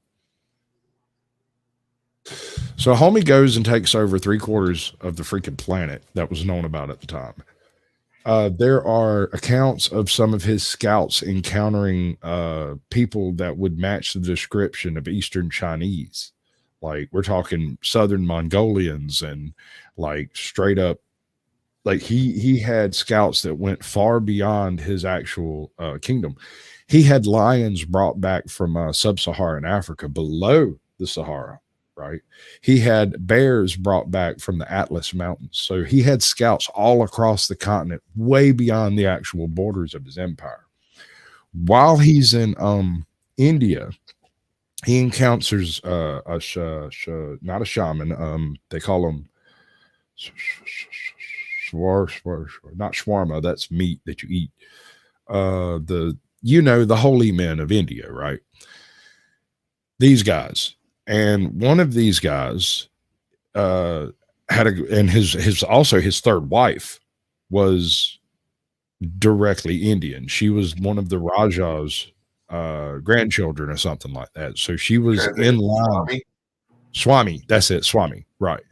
So homie goes and takes over 3/4 of the freaking planet that was known about at the time. There are accounts of some of his scouts encountering people that would match the description of Eastern Chinese. Like, we're talking Southern Mongolians, and like straight up, like he had scouts that went far beyond his actual kingdom. He had lions brought back from sub-Saharan Africa below the Sahara, right? He had bears brought back from the Atlas Mountains. So he had scouts all across the continent, way beyond the actual borders of his empire. While he's in India, he encounters not a shaman. They call them not shawarma. That's meat that you eat. The holy men of India, right? These guys, and one of these guys and his third wife was directly Indian. She was one of the Raja's grandchildren or something like that. So she was in line. Swami, that's it, Swami, right.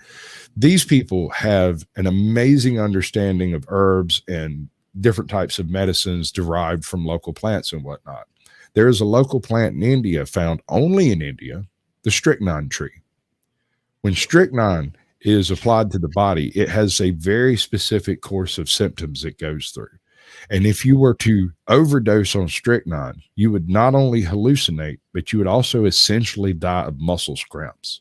These people have an amazing understanding of herbs and different types of medicines derived from local plants and whatnot. There is a local plant in India found only in India, the strychnine tree. When strychnine is applied to the body, it has a very specific course of symptoms it goes through. And if you were to overdose on strychnine, you would not only hallucinate, but you would also essentially die of muscle cramps.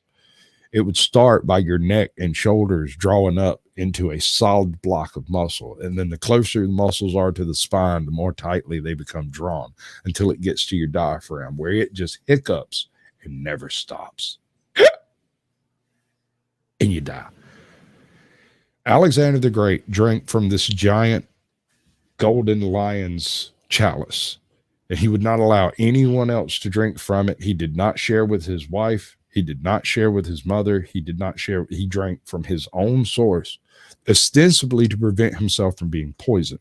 It would start by your neck and shoulders drawing up into a solid block of muscle. And then the closer the muscles are to the spine, the more tightly they become drawn until it gets to your diaphragm, where it just hiccups and never stops. And you die. Alexander the Great drank from this giant golden lion's chalice, and he would not allow anyone else to drink from it. He did not share with his wife. He did not share with his mother. He drank from his own source, ostensibly to prevent himself from being poisoned.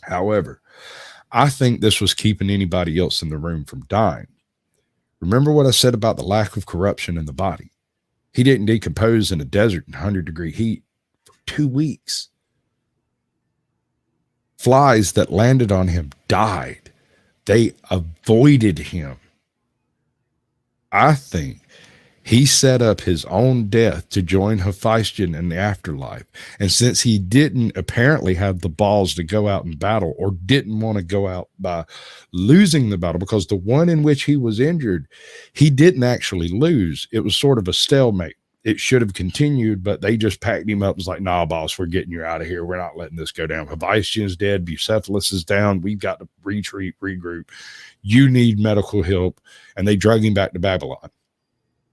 However, I think this was keeping anybody else in the room from dying. Remember what I said about the lack of corruption in the body? He didn't decompose in a desert in 100-degree heat for 2 weeks. Flies that landed on him died. They avoided him. I think he set up his own death to join Hephaestion in the afterlife. And since he didn't apparently have the balls to go out and battle, or didn't want to go out by losing the battle, because the one in which he was injured, he didn't actually lose. It was sort of a stalemate. It should have continued, but they just packed him up. It was like, nah, boss, we're getting you out of here. We're not letting this go down. Hephaestion's dead. Bucephalus is down. We've got to retreat, regroup. You need medical help. And they drug him back to Babylon.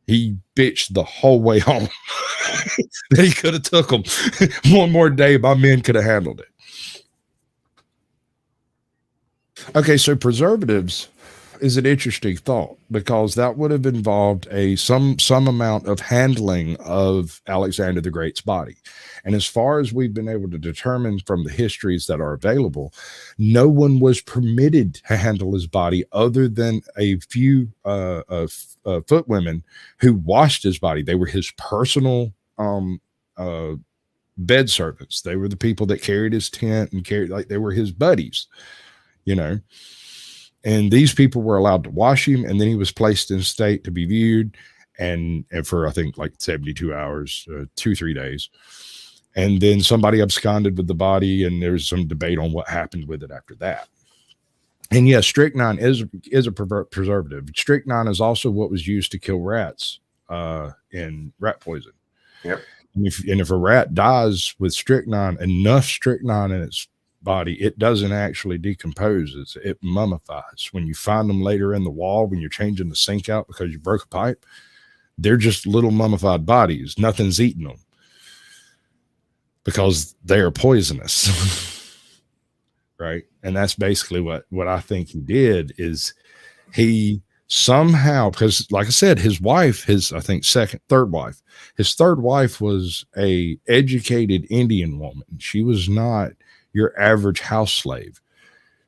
He bitched the whole way home. They could have took him one more day. My men could have handled it. Okay, so preservatives is an interesting thought, because that would have involved some amount of handling of Alexander the Great's body. And as far as we've been able to determine from the histories that are available, no one was permitted to handle his body other than a few foot women who washed his body. They were his personal bed servants. They were the people that carried his tent and they were his buddies, And these people were allowed to wash him, and then he was placed in state to be viewed, and for I think like 72 hours, 2-3 days. And then somebody absconded with the body, and there's some debate on what happened with it after that. And yes, strychnine is a preservative. Strychnine is also what was used to kill rats in rat poison. Yep. And if a rat dies with strychnine, enough strychnine in its body, it doesn't actually decompose. It mummifies. When you find them later in the wall, when you're changing the sink out because you broke a pipe, they're just little mummified bodies. Nothing's eating them because they are poisonous. Right. And that's basically what I think he did. Is he somehow, because like I said, his wife, his third wife was a educated Indian woman. She was not your average house slave.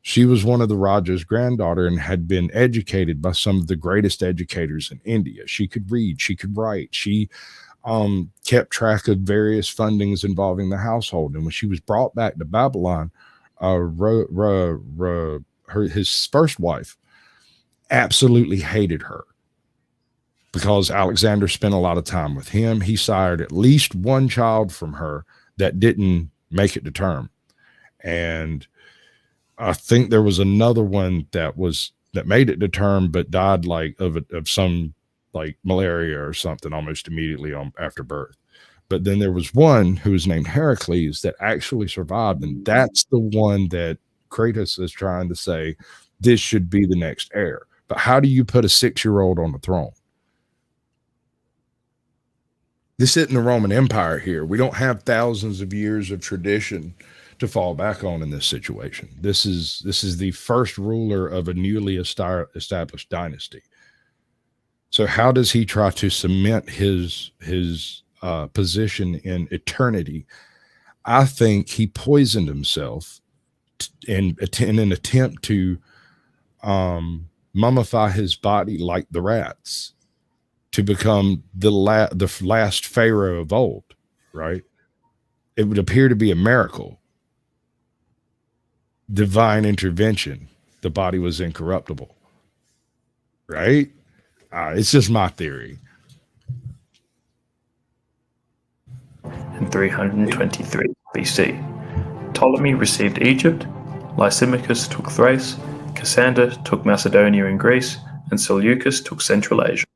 She was one of the Raja's granddaughter and had been educated by some of the greatest educators in India. She could read, she could write. She kept track of various fundings involving the household. And when she was brought back to Babylon, his first wife absolutely hated her because Alexander spent a lot of time with him. He sired at least one child from her that didn't make it to term. And I think there was another one that made it to term, but died of some malaria or something almost immediately after birth. But then there was one who was named Heracles that actually survived. And that's the one that Kratos is trying to say, this should be the next heir. But how do you put a 6-year-old on the throne? This isn't the Roman Empire here. We don't have thousands of years of tradition to fall back on in this situation. This is the first ruler of a newly established dynasty. So how does he try to cement his position in eternity? I think he poisoned himself in an attempt to mummify his body like the rats, to become the last pharaoh of old, right? It would appear to be a miracle, divine intervention. The body was incorruptible, right? It's just my theory. In 323 BC, Ptolemy received Egypt, Lysimachus took Thrace, Cassander took Macedonia and Greece, and Seleucus took Central Asia.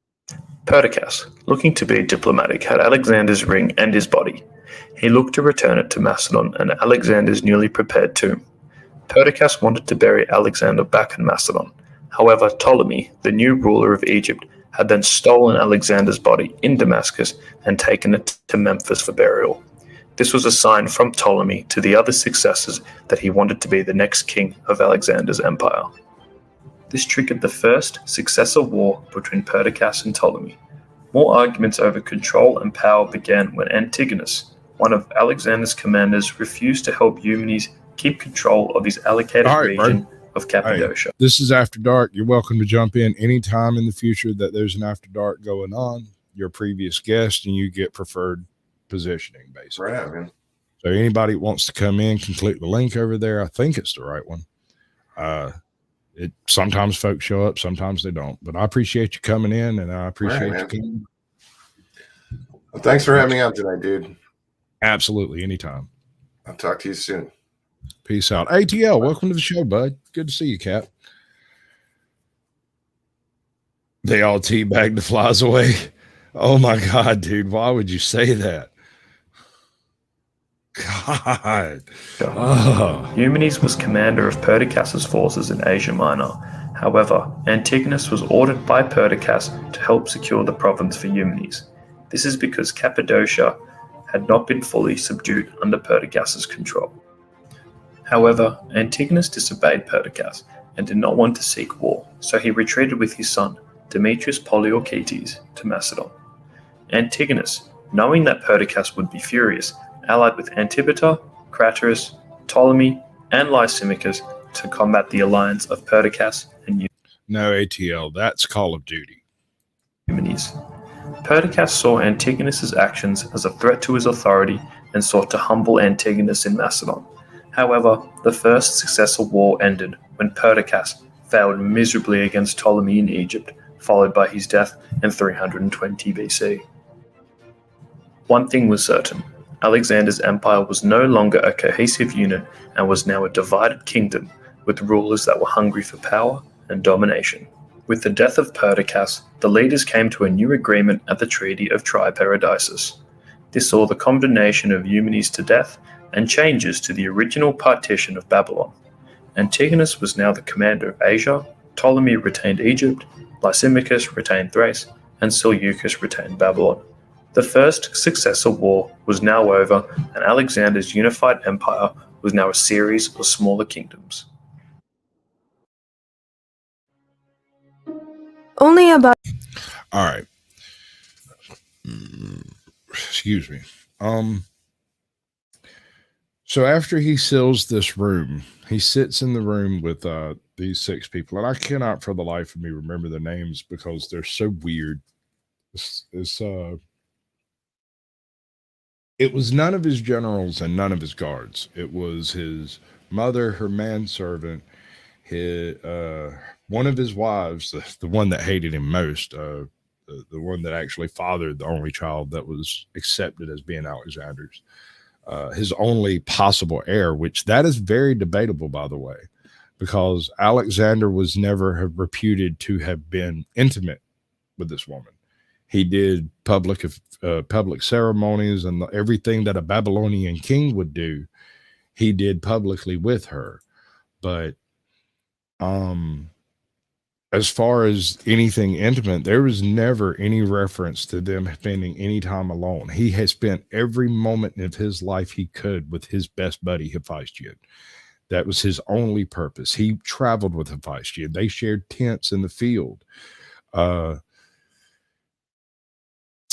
Perdiccas, looking to be diplomatic, had Alexander's ring and his body. He looked to return it to Macedon and Alexander's newly prepared tomb. Perdiccas wanted to bury Alexander back in Macedon. However, Ptolemy, the new ruler of Egypt, had then stolen Alexander's body in Damascus and taken it to Memphis for burial. This was a sign from Ptolemy to the other successors that he wanted to be the next king of Alexander's empire. This triggered the first successor war between Perdiccas and Ptolemy. More arguments over control and power began when Antigonus, one of Alexander's commanders, refused to help Eumenes keep control of his allocated region of Cappadocia. This is After Dark. You're welcome to jump in anytime in the future that there's an After Dark going on. You're a previous guest and you get preferred positioning, basically. Right, man. So anybody that wants to come in can click the link over there. I think it's the right one. Sometimes folks show up, sometimes they don't. But I appreciate you coming in, and I appreciate you coming. Well, thanks for having me on tonight, dude. Absolutely, anytime. I'll talk to you soon. Peace out. ATL, welcome to the show, bud. Good to see you, Cap. They all teabag the flies away. Oh my God, dude. Why would you say that? God. Eumenes was commander of Perdiccas's forces in Asia Minor. However, Antigonus was ordered by Perdiccas to help secure the province for Eumenes. This is because Cappadocia had not been fully subdued under Perdiccas's control. However, Antigonus disobeyed Perdiccas and did not want to seek war, so he retreated with his son, Demetrius Poliorcetes, to Macedon. Antigonus, knowing that Perdiccas would be furious, allied with Antipater, Craterus, Ptolemy, and Lysimachus to combat the alliance of Perdiccas and Eumenes. No, ATL, that's Call of Duty. Perdiccas saw Antigonus's actions as a threat to his authority and sought to humble Antigonus in Macedon. However, the first successful war ended when Perdiccas failed miserably against Ptolemy in Egypt, followed by his death in 320 BC. One thing was certain: Alexander's empire was no longer a cohesive unit and was now a divided kingdom with rulers that were hungry for power and domination. With the death of Perdiccas, the leaders came to a new agreement at the Treaty of Triparadisus. This saw the condemnation of Eumenes to death and changes to the original partition of Babylon. Antigonus was now the commander of Asia, Ptolemy retained Egypt, Lysimachus retained Thrace, and Seleucus retained Babylon. The first successor war was now over, and Alexander's unified empire was now a series of smaller kingdoms. Only about. All right. Excuse me. So after he seals this room, he sits in the room with these 6 people, and I cannot for the life of me remember their names because they're so weird. It was none of his generals and none of his guards. It was his mother, her manservant, one of his wives, the one that hated him most, the one that actually fathered the only child that was accepted as being Alexander's, his only possible heir, which that is very debatable, by the way, because Alexander was never reputed to have been intimate with this woman. He did public ceremonies and everything that a Babylonian king would do, he did publicly with her. But as far as anything intimate, there was never any reference to them spending any time alone. He has spent every moment of his life he could with his best buddy, Hephaestion. That was his only purpose. He traveled with Hephaestion. They shared tents in the field. It's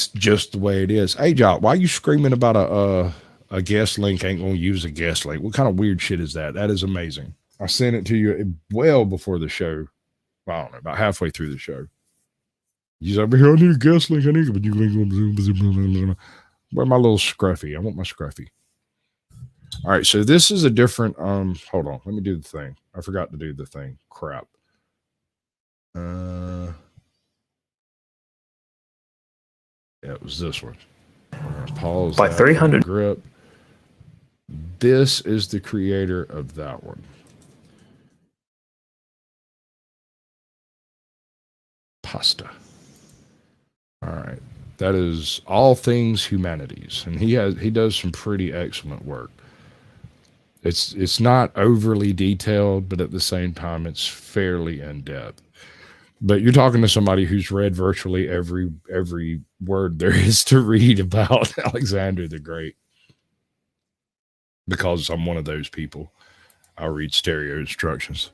just the way it is. Hey, Jock, why are you screaming about a guest link ain't going to use a guest link? What kind of weird shit is that? That is amazing. I sent it to you well before the show. Well, I don't know, about halfway through the show. He's over here, I need a guest link. I need a... Where my little scruffy? I want my scruffy. All right, so this is a different, hold on. Let me do the thing. I forgot to do the thing. Crap. Yeah, it was this one. Pause By 300 grip. This is the creator of that one. Pasta. All right. That is All Things Humanities. And he does some pretty excellent work. It's not overly detailed, but at the same time, it's fairly in-depth. But you're talking to somebody who's read virtually every word there is to read about Alexander the Great. Because I'm one of those people. I'll read stereo instructions.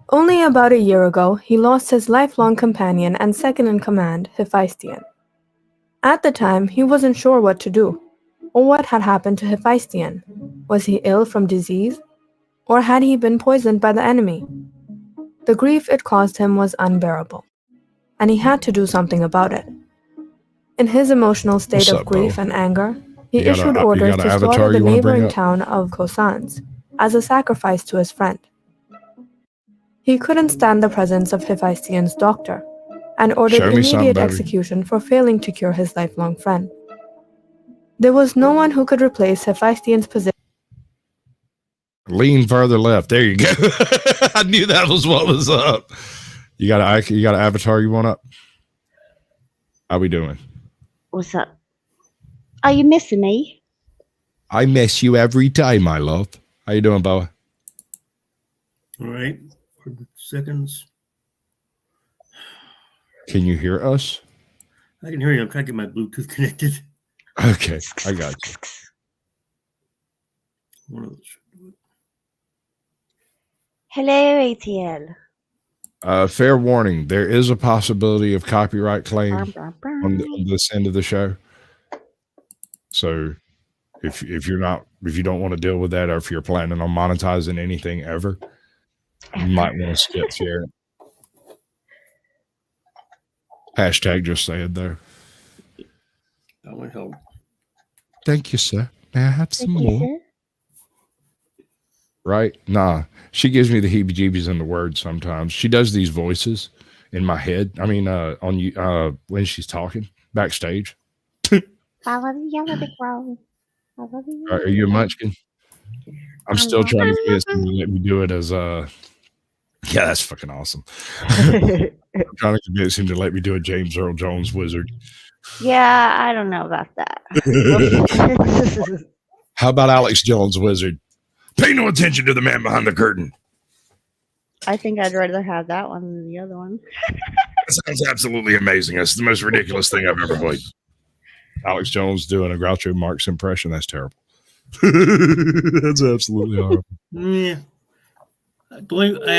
Only about a year ago, he lost his lifelong companion and second-in-command, Hephaestion. At the time, he wasn't sure what to do, or what had happened to Hephaestion. Was he ill from disease? Or had he been poisoned by the enemy? The grief it caused him was unbearable, and he had to do something about it. In his emotional state of grief and anger, he issued orders to slaughter the neighboring town of Cossans as a sacrifice to his friend. He couldn't stand the presence of Hephaestion's doctor, and ordered immediate execution for failing to cure his lifelong friend. There was no one who could replace Hephaestion's position. Lean further left. There you go. I knew that was what was up. You got an avatar you want up? How we doing? What's up? Are you missing me? I miss you every time, my love. How you doing, Boa? All right. For the seconds. Can you hear us? I can hear you. I'm trying to get my Bluetooth connected. Okay, I got you. One of those. Hello, ATL. Fair warning, there is a possibility of copyright claim on this end of the show. So if you don't want to deal with that, or if you're planning on monetizing anything ever, you might want to skip share it. Hashtag just say it there. That would help. Thank you, sir. May I have some more? Sir. Right? Nah. She gives me the heebie-jeebies in the word sometimes. She does these voices in my head. I mean, on you when she's talking backstage. Are you a munchkin? I'm still trying to get them to let me do it as yeah, that's fucking awesome. I'm trying to convince him to let me do a James Earl Jones wizard. Yeah, I don't know about that. How about Alex Jones wizard? Pay no attention to the man behind the curtain. I think I'd rather have that one than the other one. That sounds absolutely amazing. That's the most ridiculous thing I've ever played. Alex Jones doing a Groucho Marx impression. That's terrible. That's absolutely horrible. Yeah. I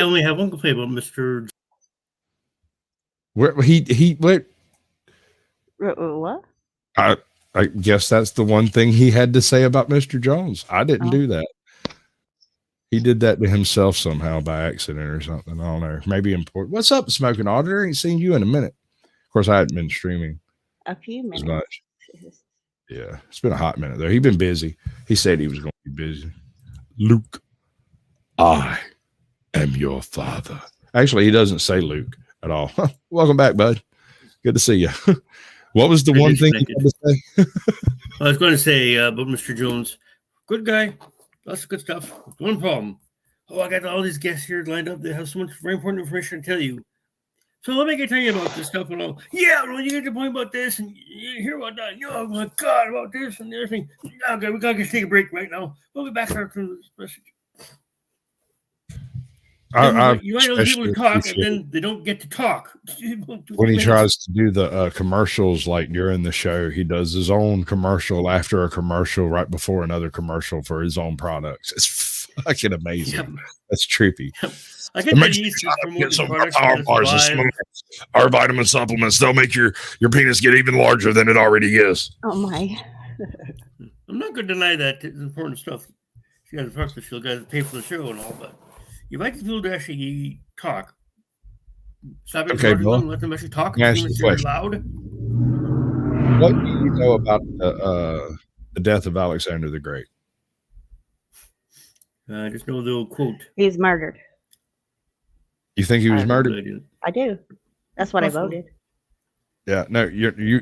only have one complaint about Mr. Where What? I guess that's the one thing he had to say about Mr. Jones. I didn't do that. He did that to himself somehow by accident or something. I don't know. Maybe important. What's up, Smoking Auditor? Ain't seen you in a minute. Of course, I hadn't been streaming A few minutes. as much. Yeah, it's been a hot minute there. He's been busy. He said he was going to be busy. Luke, I am your father. Actually, he doesn't say Luke at all. Welcome back, bud. Good to see you. What was the one thing you had to say? I was going to say about Mr. Jones. Good guy. Lots of good stuff. One problem. Oh, I got all these guests here lined up. They have so much very important information to tell you. So let me tell you about this stuff and all. Yeah, well, you get the point about this and you hear about that. Oh my God, about this and everything. Okay, we gotta take a break right now. We'll be back after this message. You might know people especially to talk, and appreciate then they don't get to talk. when he tries to do the commercials, like during the show, he does his own commercial after a commercial right before another commercial for his own products. It's fucking amazing. Yep. That's trippy. Yep. I think that he's to promote his products power bars and supplements. Our vitamin supplements, they'll make your penis get even larger than it already is. Oh my. I'm not going to deny that it's important stuff. She got to talk to she'll got to pay for the show and all, but you like people to actually talk. Stop Okay, interrupting them, let them actually talk. Let me ask Even you if a they're question. loud. What do you know about the death of Alexander the Great? I just know the old quote. He's murdered. You think he was murdered? I do. That's what I voted. Yeah, no,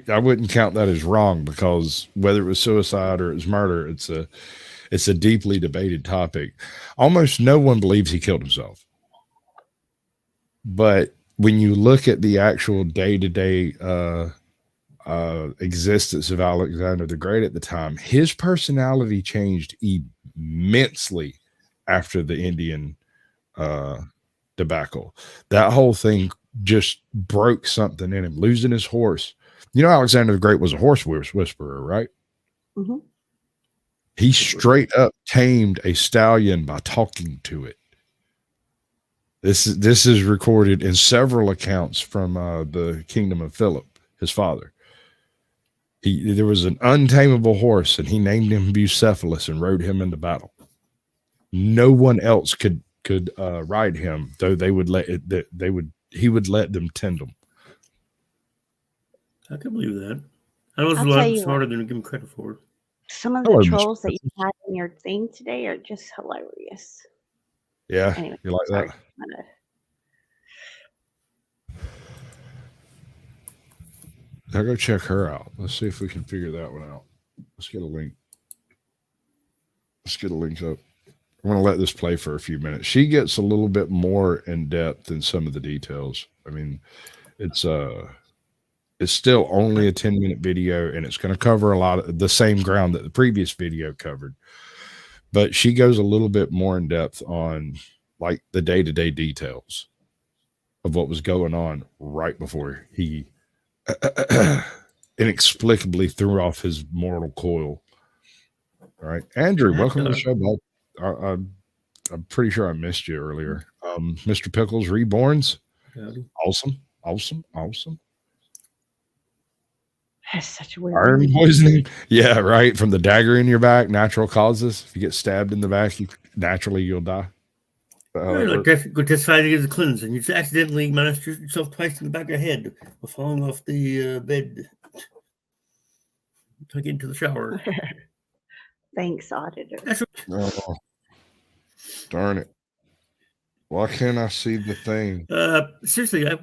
I wouldn't count that as wrong, because whether it was suicide or it was murder, it's a deeply debated topic. Almost no one believes he killed himself. But when you look at the actual day-to-day existence of Alexander the Great at the time, his personality changed immensely after the Indian debacle. That whole thing just broke something in him, losing his horse. You know, Alexander the Great was a horse whisperer, right? Mm-hmm. He straight up tamed a stallion by talking to it. This is recorded in several accounts from the kingdom of Philip, his father. There was an untamable horse, and he named him Bucephalus and rode him into battle. No one else could ride him, though he would let them tend him. I can believe that. I was a I'll lot tell you smarter than I give him credit for. Some of the trolls that you had in your thing today are just hilarious. Yeah, anyway, you like sorry. that? I'll go check her out. Let's see if we can figure that one out. Let's get a link. Let's get a link up. I'm going to let this play for a few minutes. She gets a little bit more in depth in some of the details. I mean, it's still only a 10-minute video, and it's going to cover a lot of the same ground that the previous video covered. But she goes a little bit more in depth on like the day-to-day details of what was going on right before he inexplicably threw off his mortal coil. All right, Andrew, welcome to the show, bud. I'm pretty sure I missed you earlier. Mr. Pickles Reborns. Awesome. That's such a weird Iron name. poisoning. Yeah, right. From the dagger in your back, natural causes. If you get stabbed in the back, you'll die. Go testify against the Clintons, and you just accidentally managed yourself twice in the back of the head while falling off the bed to get into the shower. Thanks, auditor. Oh, darn it. Why can't I see the thing? Seriously, I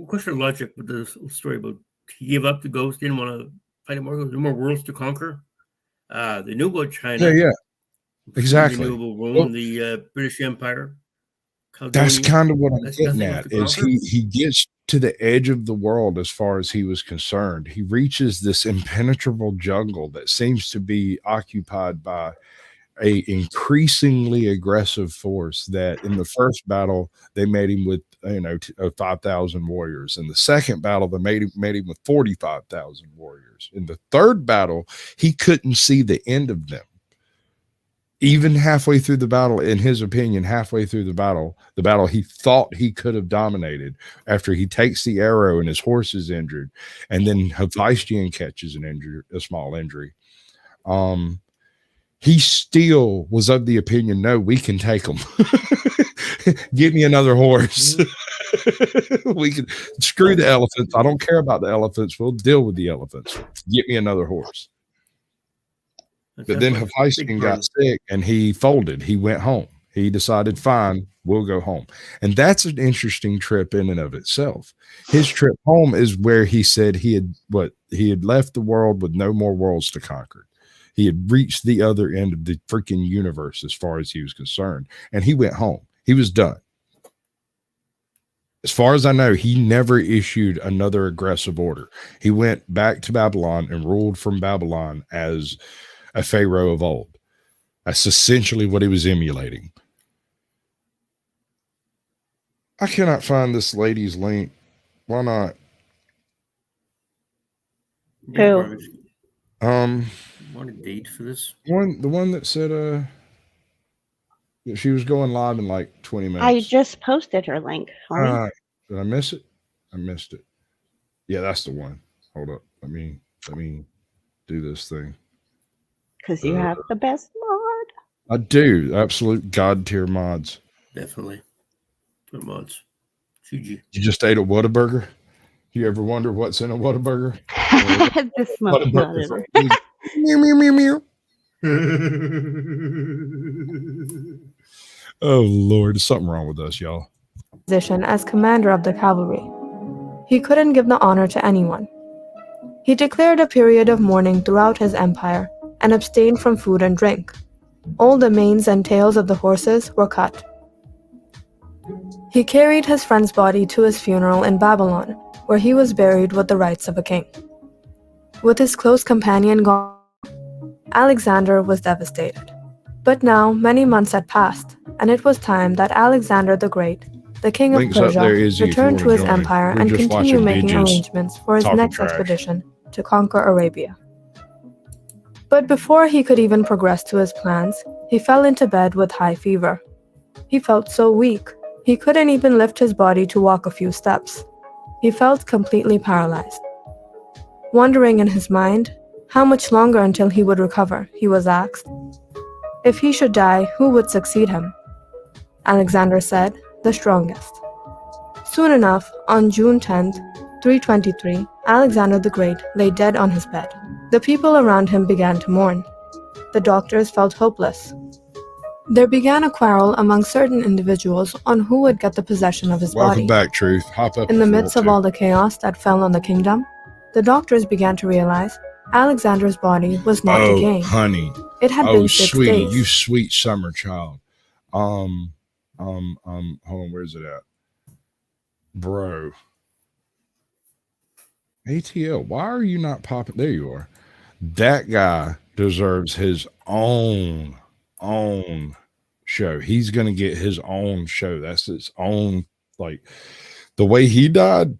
question logic with this story about he gave up the ghost, didn't want to fight more. There were more worlds to conquer. They knew about China. Yeah, exactly. They knew about Rome, the British Empire. That's kind of what I'm getting at. Is he gets to the edge of the world as far as he was concerned. He reaches this impenetrable jungle that seems to be occupied by a increasingly aggressive force that in the first battle they made him with 5,000 warriors. In the second battle they made him with 45,000 warriors. In the third battle he couldn't see the end of them. Even halfway through the battle, in his opinion, halfway through the battle he thought he could have dominated after he takes the arrow and his horse is injured, and then Hephaestion catches a small injury. He still was of the opinion, no, we can take them. Give me another horse. We can screw the elephants. I don't care about the elephants. We'll deal with the elephants. Get me another horse. But then Hephaestion got sick and he folded. He went home. He decided, fine, we'll go home. And that's an interesting trip in and of itself. His trip home is where he said he had left the world with no more worlds to conquer. He had reached the other end of the freaking universe as far as he was concerned. And he went home. He was done. As far as I know, he never issued another aggressive order. He went back to Babylon and ruled from Babylon as a pharaoh of old. That's essentially what he was emulating. I cannot find this lady's link. Why not? Who? Want a date for this? The one that said that she was going live in like 20 minutes. I just posted her link. Did I miss it? I missed it. Yeah, that's the one. Hold up. Let me do this thing. Because you have the best mod. I do. Absolute god tier mods. Definitely. Good mods. GG. You just ate a Whataburger? You ever wonder what's in a Whataburger? The smoked nut. Meow, meow, meow, meow. Oh, Lord. There's something wrong with us, y'all. Position as commander of the cavalry. He couldn't give the honor to anyone. He declared a period of mourning throughout his empire and abstained from food and drink. All the manes and tails of the horses were cut. He carried his friend's body to his funeral in Babylon, where he was buried with the rights of a king. With his close companion gone, Alexander was devastated. But now many months had passed, and it was time that Alexander the Great, the king of Persia, returned to his empire and continue making arrangements for his next expedition to conquer Arabia. But before he could even progress to his plans, he fell into bed with high fever. He felt so weak, he couldn't even lift his body to walk a few steps. He felt completely paralyzed. Wondering in his mind how much longer until he would recover, he was asked. If he should die, who would succeed him? Alexander said, the strongest. Soon enough, on June 10th, 323, Alexander the Great lay dead on his bed. The people around him began to mourn. The doctors felt hopeless. There began a quarrel among certain individuals on who would get the possession of his body. Welcome back, Truth. Hop up. In the midst of all the chaos that fell on the kingdom, the doctors began to realize Alexander's body was not decaying. Honey. It had been 6 sweetie, days. You sweet summer child. Hold on, where's it at? Bro. ATL, why are you not popping? There you are. That guy deserves his own show. He's going to get his own show. That's his own, like, the way he died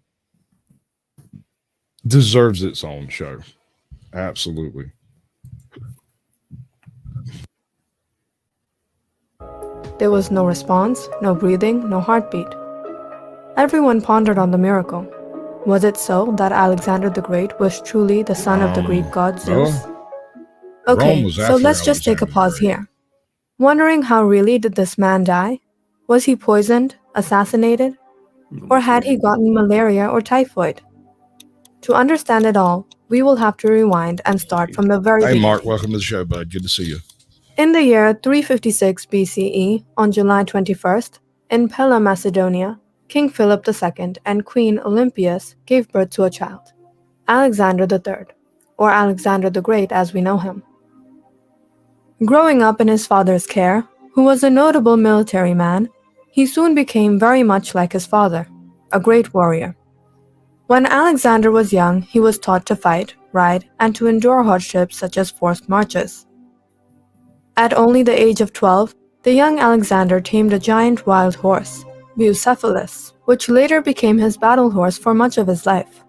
deserves its own show. Absolutely. There was no response, no breathing, no heartbeat. Everyone pondered on the miracle. Was it so that Alexander the Great was truly the son of the Greek god Zeus? Okay, so let's just take a pause here. Wondering how really did this man die? Was he poisoned, assassinated, or had he gotten malaria or typhoid? To understand it all, we will have to rewind and start from the very beginning. Hey Mark, welcome to the show, bud. Good to see you. In the year 356 BCE, on July 21st, in Pella, Macedonia, King Philip II and Queen Olympias gave birth to a child, Alexander III, or Alexander the Great as we know him. Growing up in his father's care, who was a notable military man, he soon became very much like his father, a great warrior. When Alexander was young, he was taught to fight, ride, and to endure hardships such as forced marches. At only the age of 12, the young Alexander tamed a giant wild horse, Bucephalus, which later became his battle horse for much of his life.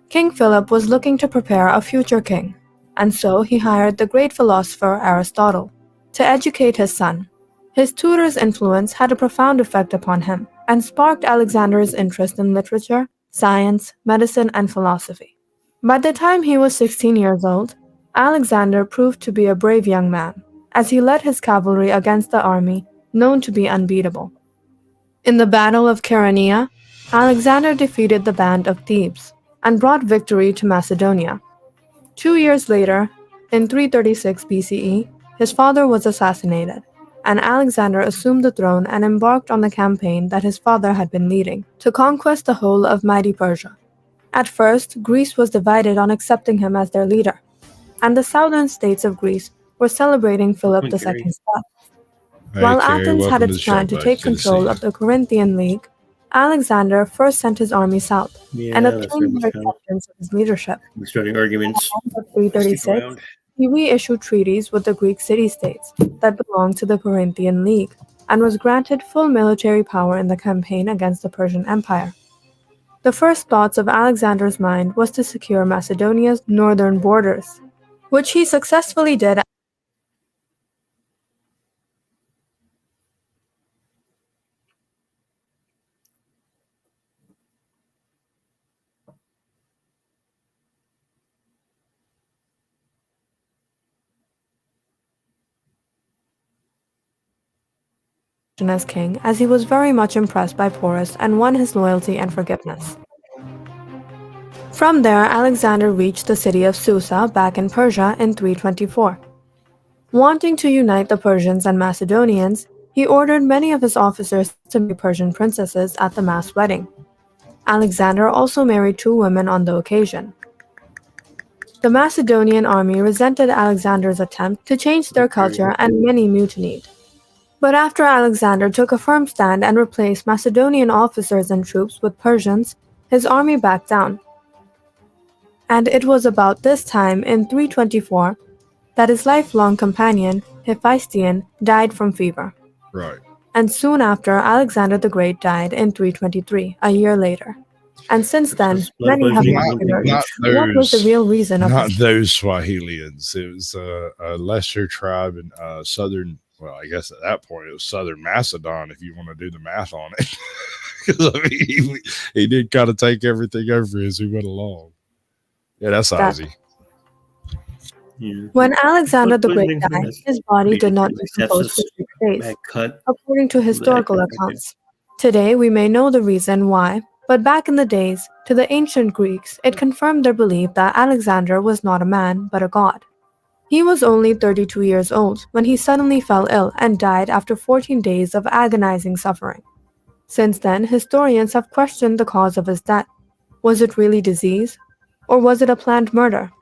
King Philip was looking to prepare a future king, and so he hired the great philosopher Aristotle to educate his son. His tutor's influence had a profound effect upon him and sparked Alexander's interest in literature, science, medicine, and philosophy. By the time he was 16 years old, Alexander proved to be a brave young man, as he led his cavalry against the army known to be unbeatable. In the Battle of Chaeronea, Alexander defeated the band of Thebes and brought victory to Macedonia. 2 years later, in 336 BCE, his father was assassinated, and Alexander assumed the throne and embarked on the campaign that his father had been leading to conquest the whole of mighty Persia. At first, Greece was divided on accepting him as their leader, and the southern states of Greece were celebrating Philip II's death. While Athens had its plan to take control of the Corinthian League, Alexander first sent his army south and obtained their acceptance of his leadership. We're starting arguments. At 336, he reissued treaties with the Greek city-states that belonged to the Corinthian League, and was granted full military power in the campaign against the Persian Empire. The first thoughts of Alexander's mind was to secure Macedonia's northern borders, which he successfully did. As king, as he was very much impressed by Porus and won his loyalty and forgiveness. From there, Alexander reached the city of Susa back in Persia in 324. Wanting to unite the Persians and Macedonians, he ordered many of his officers to marry Persian princesses at the mass wedding. Alexander also married 2 women on the occasion. The Macedonian army resented Alexander's attempt to change their culture and many mutinied. But after Alexander took a firm stand and replaced Macedonian officers and troops with Persians, his army backed down. And it was about this time in 324 that his lifelong companion, Hephaestion, died from fever. Right. And soon after, Alexander the Great died in 323, a year later. And since then, many have wondered what was the real reason of not his those Swahilians. It was a lesser tribe in southern. Well, I guess at that point it was Southern Macedon, if you want to do the math on it. Because I mean, he did kind of take everything over as he went along. Yeah, that's Ozzy. Yeah. When Alexander the Great What died, his body did not decompose for 6 days, according to historical accounts. Today, we may know the reason why, but back in the days, to the ancient Greeks, it confirmed their belief that Alexander was not a man, but a god. He was only 32 years old when he suddenly fell ill and died after 14 days of agonizing suffering. Since then, historians have questioned the cause of his death. Was it really disease? Or was it a planned murder?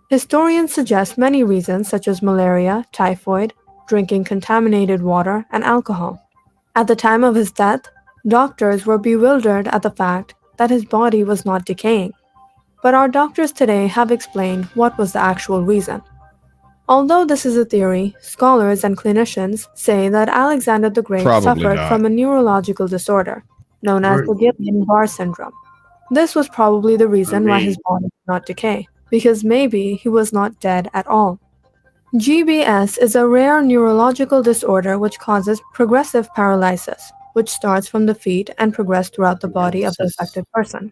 Historians suggest many reasons such as malaria, typhoid, drinking contaminated water, and alcohol. At the time of his death, doctors were bewildered at the fact that his body was not decaying. But our doctors today have explained what was the actual reason. Although this is a theory, scholars and clinicians say that Alexander the Great suffered from a neurological disorder known as the Guillain-Barré syndrome. This was probably the reason why his body did not decay, because maybe he was not dead at all. GBS is a rare neurological disorder which causes progressive paralysis, which starts from the feet and progresses throughout the body of the affected person.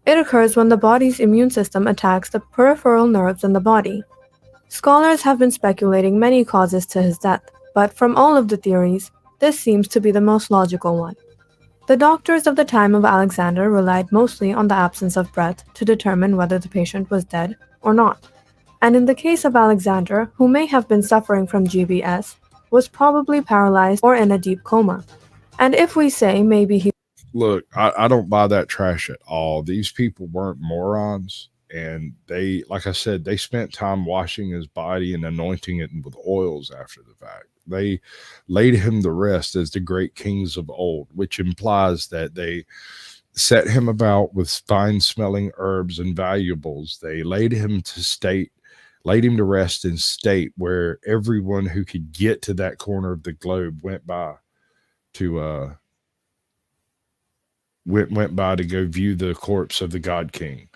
It occurs when the body's immune system attacks the peripheral nerves in the body. Scholars have been speculating many causes to his death, but from all of the theories, this seems to be the most logical one. The doctors of the time of Alexander relied mostly on the absence of breath to determine whether the patient was dead or not. And in the case of Alexander, who may have been suffering from GBS, was probably paralyzed or in a deep coma. And if we say maybe he... Look, I don't buy that trash at all. These people weren't morons. And they, like I said, they spent time washing his body and anointing it with oils after the fact. They laid him to rest as the great kings of old, which implies that they set him about with fine-smelling herbs and valuables. They laid him to rest in state where everyone who could get to that corner of the globe went by to go view the corpse of the God King.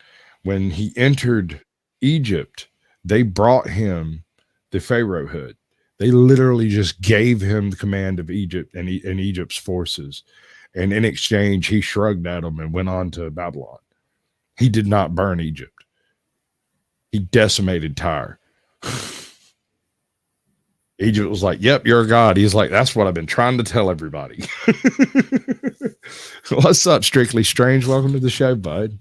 When he entered Egypt, they brought him the pharaohhood. They literally just gave him the command of Egypt and Egypt's forces. And in exchange, he shrugged at them and went on to Babylon. He did not burn Egypt. He decimated Tyre. Egypt was like, yep, you're a god. He's like, that's what I've been trying to tell everybody. What's up, Strictly Strange? Welcome to the show, bud.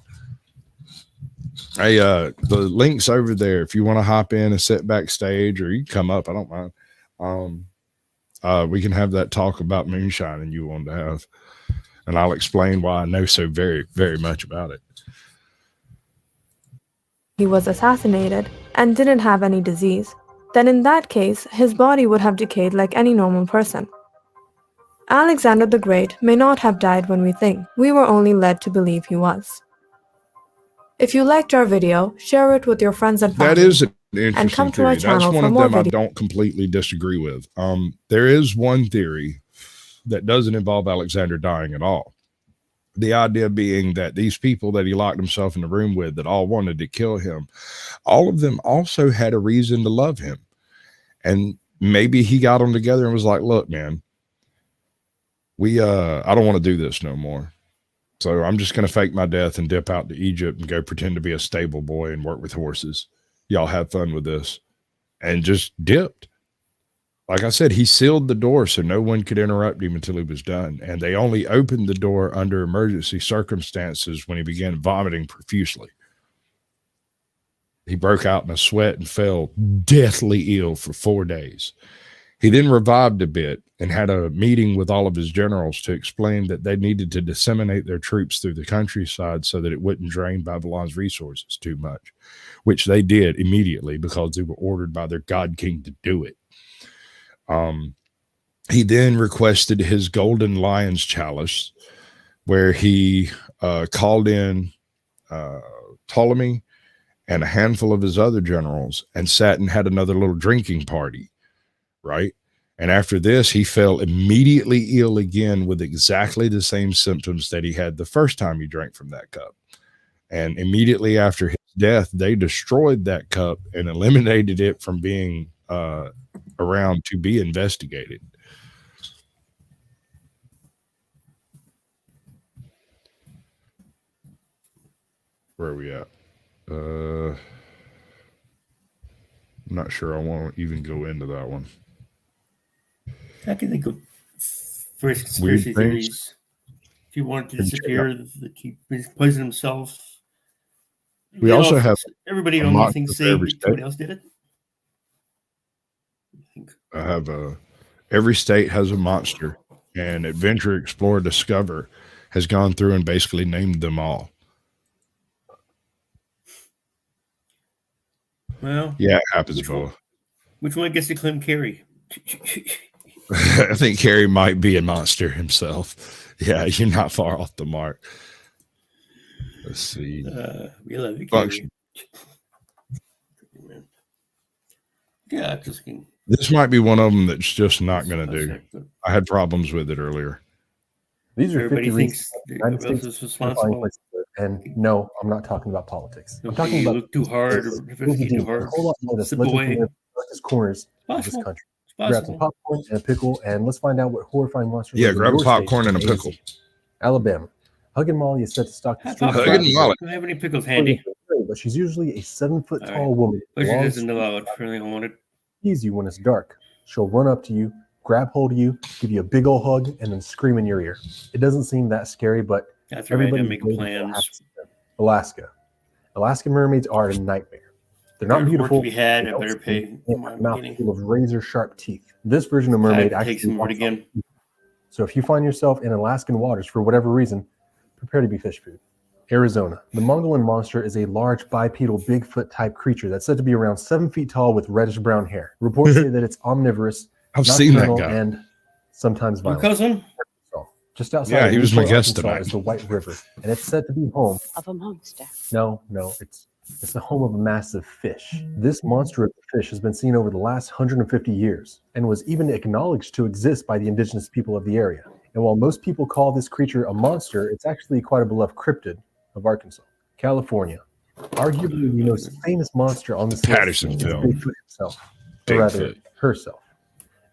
Hey, the link's over there if you want to hop in and sit backstage, or you can come up. I don't mind. We can have that talk about moonshine and you want to have, and I'll explain why I know so very, very much about it. He was assassinated and didn't have any disease, then in that case, his body would have decayed like any normal person. Alexander the Great may not have died when we think. We were only led to believe he was. If you liked our video, share it with your friends and family. That is an interesting and come to theory. our channel That's one for of more them I videos. don't completely disagree with. There is one theory that doesn't involve Alexander dying at all. The idea being that these people that he locked himself in the room with that all wanted to kill him, all of them also had a reason to love him. And maybe he got them together and was like, look, man, I don't want to do this no more. So I'm just going to fake my death and dip out to Egypt and go pretend to be a stable boy and work with horses. Y'all have fun with this. And just dipped. Like I said, he sealed the door so no one could interrupt him until he was done. And they only opened the door under emergency circumstances when he began vomiting profusely. He broke out in a sweat and fell deathly ill for 4 days. He then revived a bit and had a meeting with all of his generals to explain that they needed to disseminate their troops through the countryside so that it wouldn't drain Babylon's resources too much, which they did immediately because they were ordered by their god king to do it. He then requested his golden lion's chalice, where he called in Ptolemy and a handful of his other generals and sat and had another little drinking party, right? And after this, he fell immediately ill again with exactly the same symptoms that he had the first time he drank from that cup. And immediately after his death, they destroyed that cup and eliminated it from being around to be investigated. Where are we at? I'm not sure I want to even go into that one. How can they go first conspiracy theories? If you want to disappear, that he poisoned himself. We also have everybody only thinks somebody else did it. I have every state has a monster, and Adventure Explore Discover has gone through and basically named them all. Well, yeah, it happens, Boa. Which one gets to claim Carrie? I think Carrie might be a monster himself. Yeah, you're not far off the mark. Let's see. We love you, Carrie. Yeah, just kidding. This might be one of them that's just not going to do. I had problems with it earlier. These are Everybody 50 thinks the United States is responsible. And no, I'm not talking about politics. I'm Okay, talking you about look too hard or investigate too hard. a whole lot more that's Slip lurking away. in the darkest corners of this country. Grab some possible. popcorn and a pickle, and let's find out what horrifying monsters. Yeah, live in grab a your popcorn state and a in pickle. Alabama. Huggin' Molly is set to stock the streets. Huggin' Molly. Do I have any pickles handy? But she's usually a 7-foot All tall right. woman. But she long doesn't allow it for anything I wanted. Tease you when it's dark. She'll run up to you, grab hold of you, give you a big old hug, and then scream in your ear. It doesn't seem that scary, but That's right. I'm everybody making plans. Alaska. Alaskan mermaids are a nightmare. They're not There's work beautiful. to be had. They I don't better pay sing, for and my have a mouth beginning. full of razor-sharp teeth. This version of mermaid I take actually some more walks again. on. So if you find yourself in Alaskan waters for whatever reason, prepare to be fish food. Arizona. The Mogollon Monster is a large bipedal Bigfoot-type creature that's said to be around 7 feet tall with reddish-brown hair. Reports say that it's omnivorous, I've seen that nocturnal, guy. and sometimes Your violent. cousin? Just outside Yeah, of he was my Newport, guest Arkansas, tonight. is the White River, and it's said to be home Of a monster. No, it's the home of a massive fish. This monster of the fish has been seen over the last 150 years and was even acknowledged to exist by the indigenous people of the area. And while most people call this creature a monster, it's actually quite a beloved cryptid of Arkansas. California. Arguably the most famous monster on this Patterson list is film. Bigfoot himself, or rather Bigfoot. herself.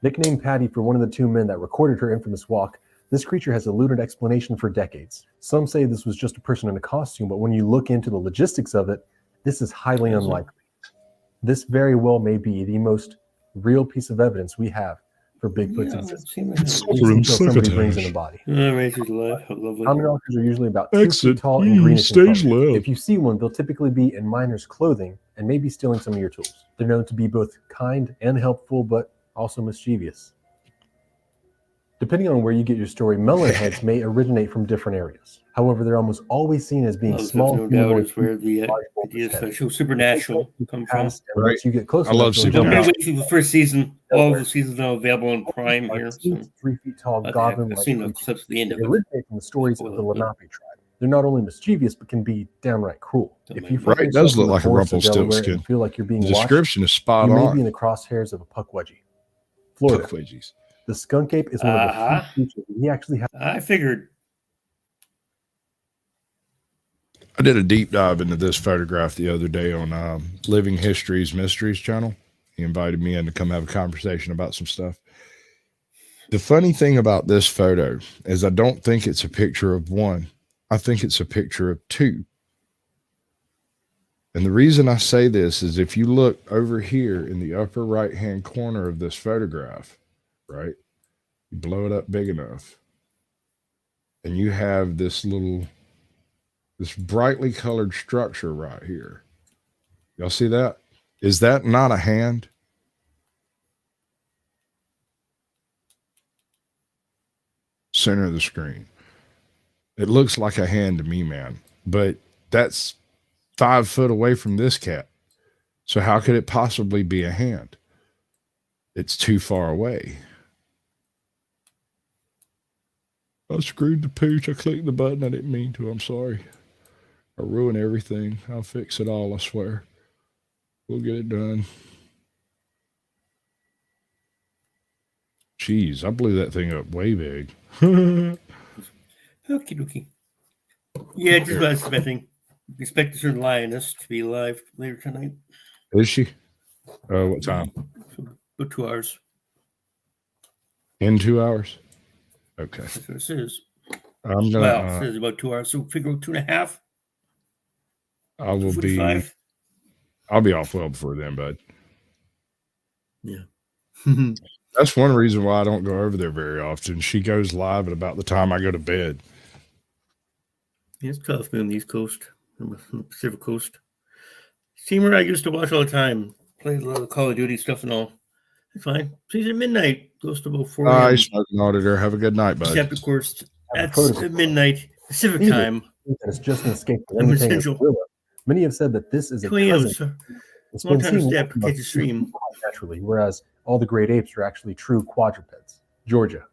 Nicknamed Patty for one of the two men that recorded her infamous walk, this creature has eluded explanation for decades. Some say this was just a person in a costume, but when you look into the logistics of it, this is highly unlikely. This very well may be the most real piece of evidence we have for Bigfoot's existence. Until somebody brings in a body. Razor's alive. How lovely. Common are usually about 2 feet Exit. tall and greenish in Stage color. left. If you see one, they'll typically be in miner's clothing and maybe stealing some of your tools. They're known to be both kind and helpful, but also mischievous. Depending on where you get your story, melon heads may originate from different areas. However, they're almost always seen as being Well, small. there's no doubt humanoid it's where the large bulbous ideas heads. for show Supernatural come from. And once you get close I love enough, you'll Don't Supernatural. be waiting for the first season. All the seasons now available on Prime here. So 3 feet tall I've goblin-like seen the creatures. clips at the end of They it. originate from the stories of the Lenape tribe. They're not only mischievous, but can be downright cruel. If you find Right, does yourself in look the like a forest of Delaware Rumpelstiltskin. and feel like you're being The watched, description is spot you may on. be in the crosshairs of a puckwudgie. Florida. Puckwudgies. The skunk ape is one of the few creatures he actually has. I figured. I did a deep dive into this photograph the other day on Living History's Mysteries channel. He invited me in to come have a conversation about some stuff. The funny thing about this photo is I don't think it's a picture of one. I think it's a picture of two. And the reason I say this is if you look over here in the upper right-hand corner of this photograph, right, you blow it up big enough, and you have this brightly colored structure right here. Y'all see that? Is that not a hand? Center of the screen. It looks like a hand to me, man, but that's 5 foot away from this cat. So how could it possibly be a hand? It's too far away. I screwed the pooch. I clicked the button. I didn't mean to. I'm sorry. I ruined everything. I'll fix it all, I swear. We'll get it done. Jeez, I blew that thing up way big. Okie dokie. Yeah, just about expecting. Expect a certain lioness to be live later tonight. Is she? What time? About 2 hours. In 2 hours? Okay. That's what it says. I'm gonna. Well, it says about 2 hours. So figure out 2.5. I will be. I'll be off well before then, bud. Yeah. That's one reason why I don't go over there very often. She goes live at about the time I go to bed. Yeah, it's tough being on the East Coast, on the Pacific Coast. Steamer I used to watch all the time. Played a lot of Call of Duty stuff and all. It's fine. She's at midnight. Goes to about 4 a.m. All right, Smoking Auditor. Have a good night, bud. Except, of course, at midnight Pacific time. It's just an escape from anything that's gorilla. Many have said that this is a cousin. It's been seen naturally, whereas all the great apes are actually true quadrupeds. Georgia.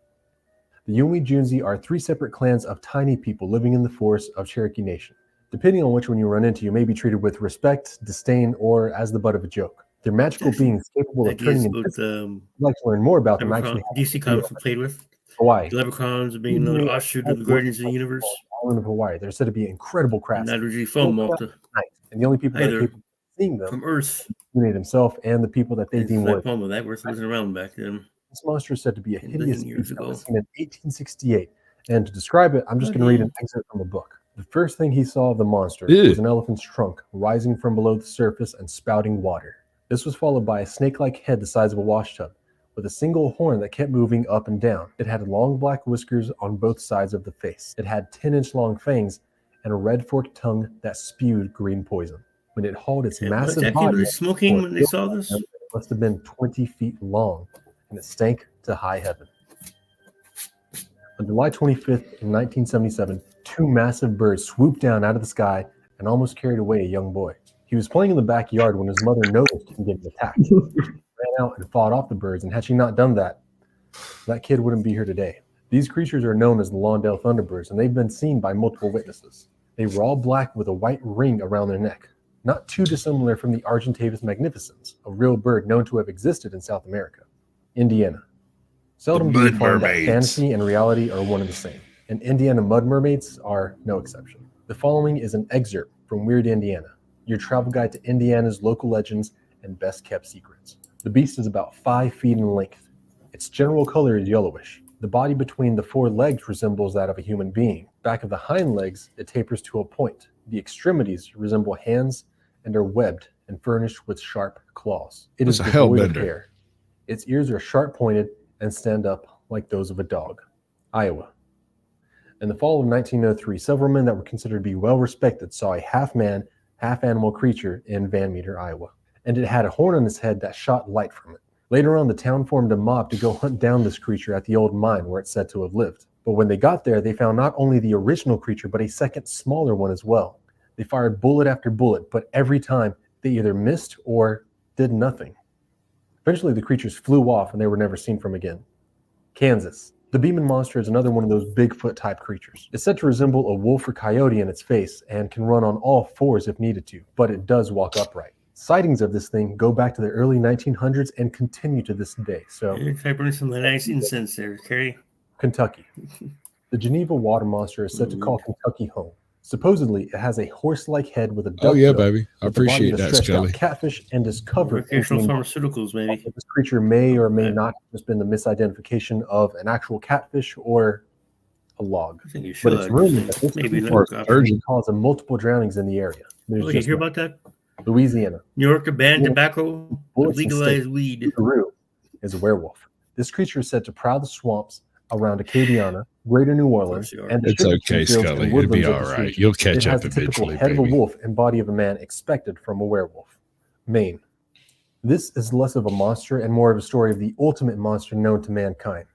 The Yomi-Junzi are 3 separate clans of tiny people living in the forests of Cherokee Nation. Depending on which one you run into, you may be treated with respect, disdain, or as the butt of a joke. They're magical beings capable of turning into... I'd like to learn more about them. Actually, DC Comics we played with. Hawaii. The Leprechauns being another offshoot of the Guardians of the Universe. Island of Hawaii. They're said to be incredible craftsmen. Not originally from Malta. And the only people that are capable of seeing them from Earth. Himself and the people that they deem worthy. That Earth wasn't around back then. This monster is said to be a hideous years beast ago. that was seen in 1868. And to describe it, I'm just going to read an excerpt from a book. The first thing he saw of the monster was an elephant's trunk rising from below the surface and spouting water. This was followed by a snake-like head the size of a washtub, with a single horn that kept moving up and down. It had long black whiskers on both sides of the face. It had 10-inch long fangs and a red forked tongue that spewed green poison. When it hauled its massive body, were they smoking when they saw this? It must have been 20 feet long, and it stank to high heaven. On July 25th, in 1977, 2 massive birds swooped down out of the sky and almost carried away a young boy. He was playing in the backyard when his mother noticed him getting attacked. He ran out and fought off the birds, and had she not done that, that kid wouldn't be here today. These creatures are known as the Lawndale Thunderbirds, and they've been seen by multiple witnesses. They were all black with a white ring around their neck, not too dissimilar from the Argentavis magnificens, a real bird known to have existed in South America. Indiana. Seldom do you find that fantasy and reality are one and the same, and Indiana mud mermaids are no exception. The following is an excerpt from Weird Indiana, your travel guide to Indiana's local legends and best kept secrets. The beast is about 5 feet in length. Its general color is yellowish. The body between the 4 legs resembles that of a human being. Back of the hind legs, it tapers to a point. The extremities resemble hands and are webbed and furnished with sharp claws. It is devoid of hair. Its ears are sharp pointed and stand up like those of a dog. Iowa. In the fall of 1903, several men that were considered to be well respected saw a half-man, half-animal creature in Van Meter, Iowa, and it had a horn on its head that shot light from it. Later on, the town formed a mob to go hunt down this creature at the old mine where it's said to have lived. But when they got there, they found not only the original creature, but a second smaller one as well. They fired bullet after bullet, but every time they either missed or did nothing. Eventually, the creatures flew off and they were never seen from again. Kansas. The Beeman monster is another one of those Bigfoot-type creatures. It's said to resemble a wolf or coyote in its face and can run on all 4s if needed to, but it does walk upright. Sightings of this thing go back to the early 1900s and continue to this day. So, try burning some nice incense there, Kerry. Kentucky. The Geneva water monster is said to call Kentucky home. Supposedly, it has a horse-like head with a duck Oh, yeah, bill, baby. I with the body appreciate of a that, stretched-out Scully. catfish, and is covered in Recreational green. pharmaceuticals, maybe. This creature may or may not have just been the misidentification of an actual catfish or a log. I think you But it's should. rumored that this Maybe creature look is up. the cause of multiple drownings in the area. There's Oh, you just hear one. about that? Louisiana. New York to ban Yeah. tobacco, Bullets and legalize sticks. weed. Peru is a werewolf. This creature is said to prowl the swamps around Acadiana, Greater New Orleans, and the It's sugar okay, cane fields Scully. and It'll be woodlands of all this right. region. You'll catch It has up the typical eventually, head of a baby. wolf and body of a man expected from a werewolf. Maine. This is less of a monster and more of a story of the ultimate monster known to mankind,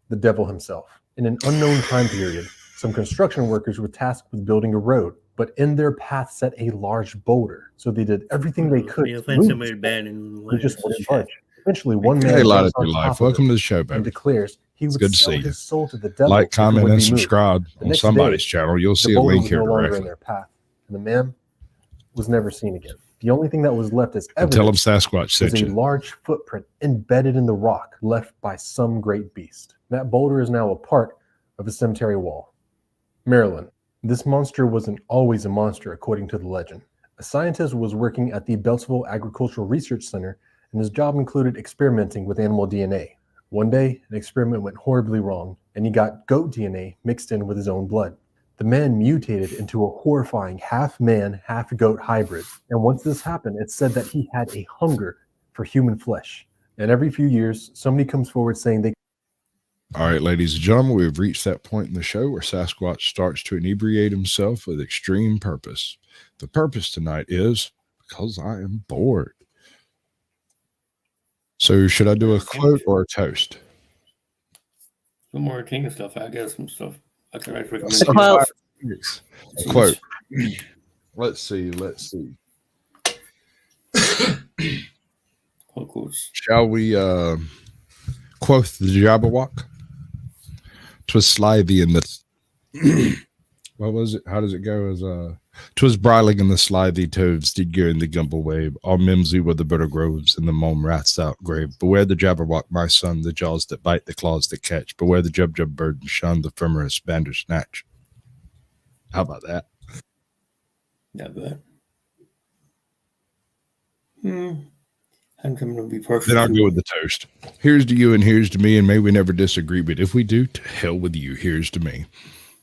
the devil himself. In an unknown time period, some construction workers were tasked with building a road, but in their path set a large boulder. So they did everything they could You'll to find move somebody this bad boulder, in but it just Wales. wouldn't budge. Eventually, one man Hey, lot jumps of your on life. top of Welcome it to the show, and baby. declares he It's would good to sell see you. his soul to the devil Like, if it comment, would and be moved. subscribe The on next somebody's day, channel. You'll the see a boulder link was here no longer in directly. their path, and the man was never seen again. The only thing that was left as And tell them evidence Sasquatch was sent a you. large footprint embedded in the rock left by some great beast. That boulder is now a part of a cemetery wall. Maryland. This monster wasn't always a monster, according to the legend. A scientist was working at the Beltsville Agricultural Research Center, and his job included experimenting with animal DNA. One day, an experiment went horribly wrong, and he got goat DNA mixed in with his own blood. The man mutated into a horrifying half-man, half-goat hybrid. And once this happened, it's said that he had a hunger for human flesh. And every few years, somebody comes forward saying they... All right, ladies and gentlemen, we've reached that point in the show where Sasquatch starts to inebriate himself with extreme purpose. The purpose tonight is because I am bored. So should I do a quote or a toast? Some more entertaining stuff. I guess some stuff I can recommend. Quote. A quote. Let's see. Quotes. Shall we quote the Jabberwock? 'Twas slithy in the what was it? How does it go? As 'twas bridling in the slithy toves did go in the gumble wave. All mimsy were the bitter groves and the mome rats out grave. Beware the Jabberwock, my son, the jaws that bite, the claws that catch. Beware the jub bird and shun the firmerest bandersnatch. How about that? Not bad. I'm going to be perfect. Then I'll go with the toast. Here's to you and here's to me, and may we never disagree. But if we do, to hell with you. Here's to me.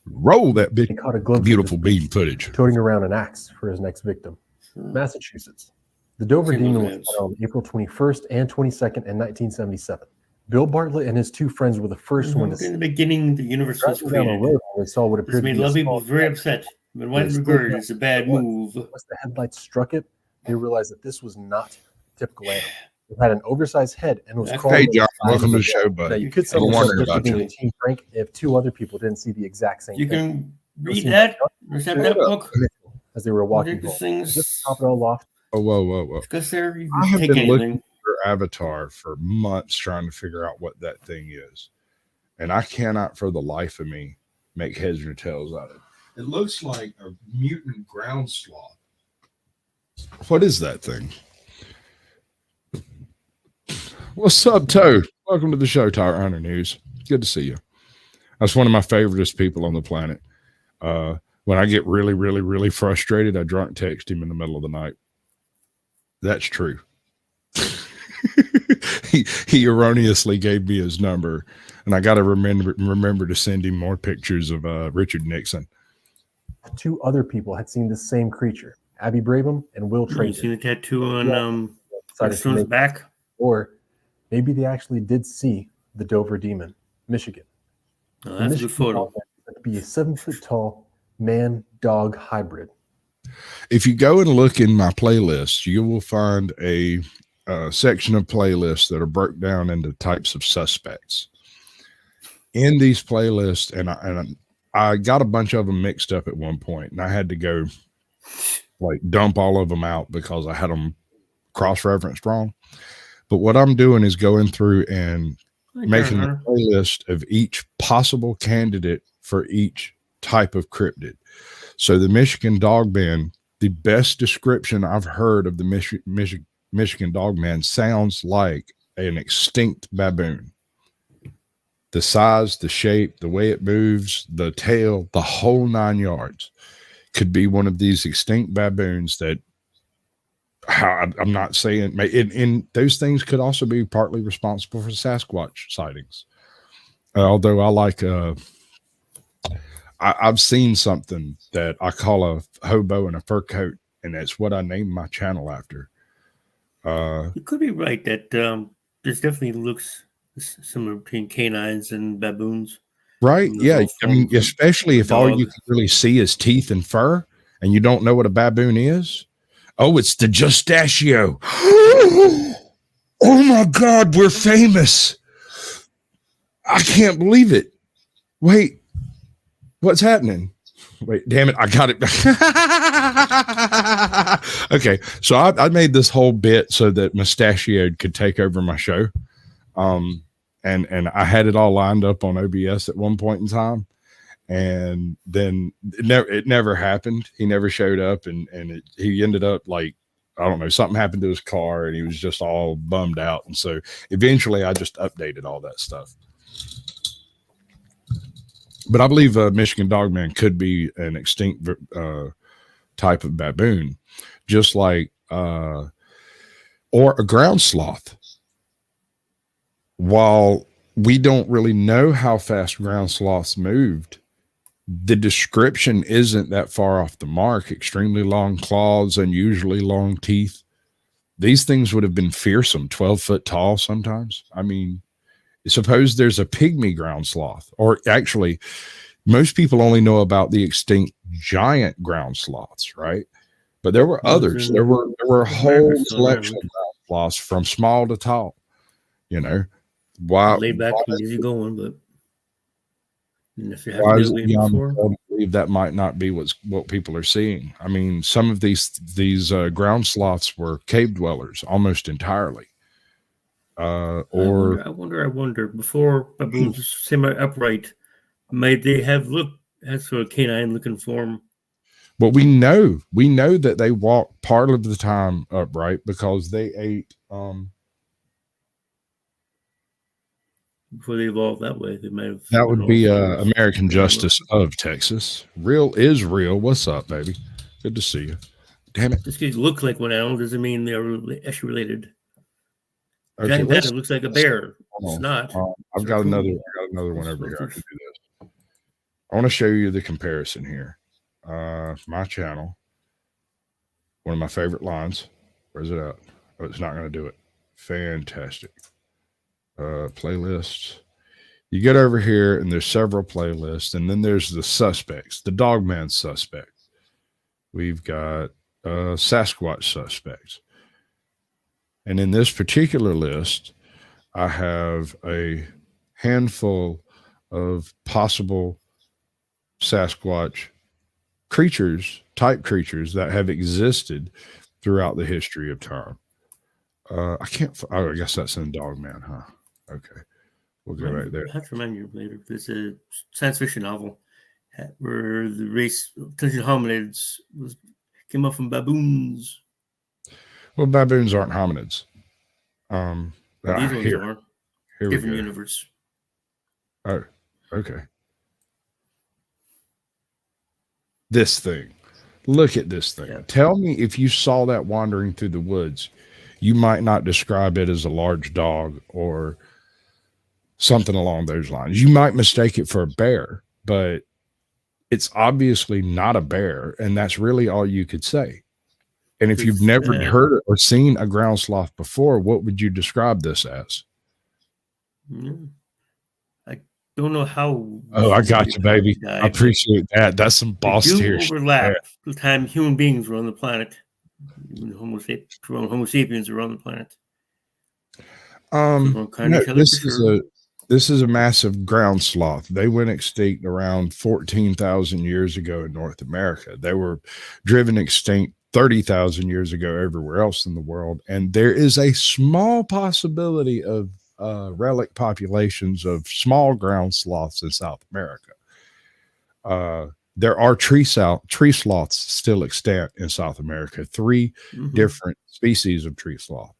Roll that big, caught a glimpse beautiful of this bean footage. toting around an axe for his next victim. Massachusetts. The Dover Same Demon with was Vance. found on April 21st and 22nd in 1977. Bill Bartlett and his two friends were the 1st one to In the beginning, the universe was driving down a created. road when they saw what This appeared to made be a lot a of people small very craft. upset. But They why slowed regard down it's a bad once. move. Once the headlights struck it, they realized that this was not a typical animal. It had an oversized head and was crawling. Hey, on John, the welcome sides to the of show, wall. buddy. Now, you could say I'm this wondering just for about being you. a team prank if two other people didn't see the exact same You thing. can They read seemed that. shocked Reset that book. as they were walking Take this home. thing's- Just to top it all off, Oh, whoa. Because there, you I can have take been anything. looking for Avatar for months trying to figure out what that thing is. And I cannot for the life of me make heads or tails out of it. It looks like a mutant ground sloth. What is that thing? What's up, Toe? Welcome to the show, Tire Hunter News. Good to see you. That's one of my favoriteest people on the planet. When I get really frustrated, I drunk text him in the middle of the night. That's true. he erroneously gave me his number, and I got to remember to send him more pictures of Richard Nixon. two other people had seen the same creature, Abby Brabham and Will You Trader. see the tattoo on Decided to Stone's make- back? Or maybe they actually did see the Dover Demon, Michigan. Oh, The that's a good Michigan photo. dog would be a 7-foot-tall man-dog hybrid. If you go and look in my playlist, you will find a section of playlists that are broke down into types of suspects. In these playlists, and I got a bunch of them mixed up at one point, and I had to go like dump all of them out because I had them cross-referenced wrong. But what I'm doing is going through and making a playlist of each possible candidate for each type of cryptid. So the Michigan dog man the best description I've heard of the Michigan Dogman sounds like an extinct baboon. The size, the shape, the way it moves, the tail, the whole 9 yards could be one of these extinct baboons that I'm not saying, and those things could also be partly responsible for Sasquatch sightings. Although I like, I've seen something that I call a hobo in a fur coat, and that's what I named my channel after. You could be right that there's definitely looks similar between canines and baboons. Right? Yeah. I mean, especially if all you can really see is teeth and fur, and you don't know what a baboon is. Oh, it's the Justachio. Oh my God, we're famous. I can't believe it. Wait, what's happening? Wait, damn it, I got it. Okay, so I made this whole bit so that Mustachioed could take over my show. And I had it all lined up on OBS at one point in time. And then it never happened. He never showed up, and he ended up like, I don't know, something happened to his car, and he was just all bummed out. And so eventually I just updated all that stuff. But I believe Michigan Dogman could be an extinct type of baboon, just like, or a ground sloth. While we don't really know how fast ground sloths moved, the description isn't that far off the mark. Extremely long claws, unusually long teeth. These things would have been fearsome, 12 foot tall sometimes. I mean, suppose there's a pygmy ground sloth, or actually, most people only know about the extinct giant ground sloths, right? But there were others. There were a whole selection of ground sloths from small to tall. You know, laid back and easy going, but if you why is haven't it before, I believe that might not be what people are seeing. I mean, some of these ground sloths were cave dwellers almost entirely. I wonder. Before baboons semi-upright, might they have had sort of canine-looking form? But we know that they walk part of the time upright because they ate. Before they evolved that way, they might have. That would be American Justice of Texas. Real is real. What's up, baby? Good to see you. Damn it! Just because you look like one animal doesn't mean they're actually related. Okay, Giant panda looks like a bear. It's not. I've got another one over here. I can do this. I want to show you the comparison here. My channel. One of my favorite lines. Where's it at? Oh, it's not going to do it. Fantastic. Playlists. You get over here, and there's several playlists, and then there's the suspects, the Dogman suspects. We've got Sasquatch suspects. And in this particular list, I have a handful of possible Sasquatch type creatures that have existed throughout the history of time. I guess that's in Dogman, huh? Okay. We'll go right there. I have to remind you later. There's a science fiction novel where the race of intelligent hominids came up from baboons. Well, baboons aren't hominids. These ones are. Here Different we go. universe. Oh, okay. This thing. Look at this thing. Yeah. Tell me if you saw that wandering through the woods, you might not describe it as a large dog or something along those lines. You might mistake it for a bear, but it's obviously not a bear, and that's really all you could say. And if you've never heard or seen a ground sloth before, what would you describe this as? I don't know how. Oh, I got you, baby. I appreciate that. That's some boss tier shit. Overlap the time human beings were on the planet. Even Homo sapiens were on the planet. This is a massive ground sloth. They went extinct around 14,000 years ago in North America. They were driven extinct 30,000 years ago everywhere else in the world. And there is a small possibility of relic populations of small ground sloths in South America. there are tree sloths still extant in South America, 3 different species of tree sloth.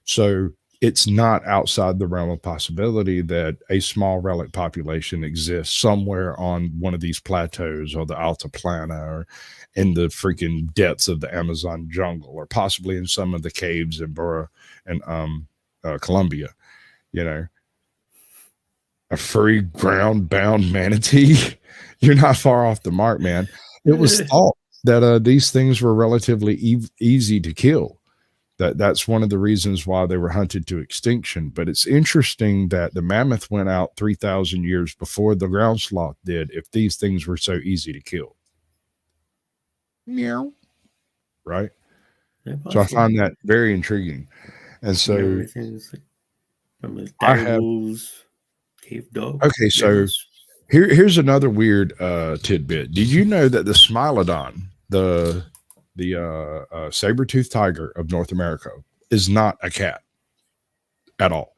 So it's not outside the realm of possibility that a small relic population exists somewhere on one of these plateaus or the Altiplano or in the freaking depths of the Amazon jungle, or possibly in some of the caves in Burra and Colombia. You know, a furry ground-bound manatee. You're not far off the mark, man. It was thought that these things were relatively easy to kill. That's one of the reasons why they were hunted to extinction. But it's interesting that the mammoth went out 3,000 years before the ground sloth did, if these things were so easy to kill. Meow. Right? So I find that very intriguing. And so everything's like from the dire wolves, cave dog. Okay, so here's another weird tidbit. Did you know that the Smilodon, the saber-toothed tiger of North America, is not a cat at all?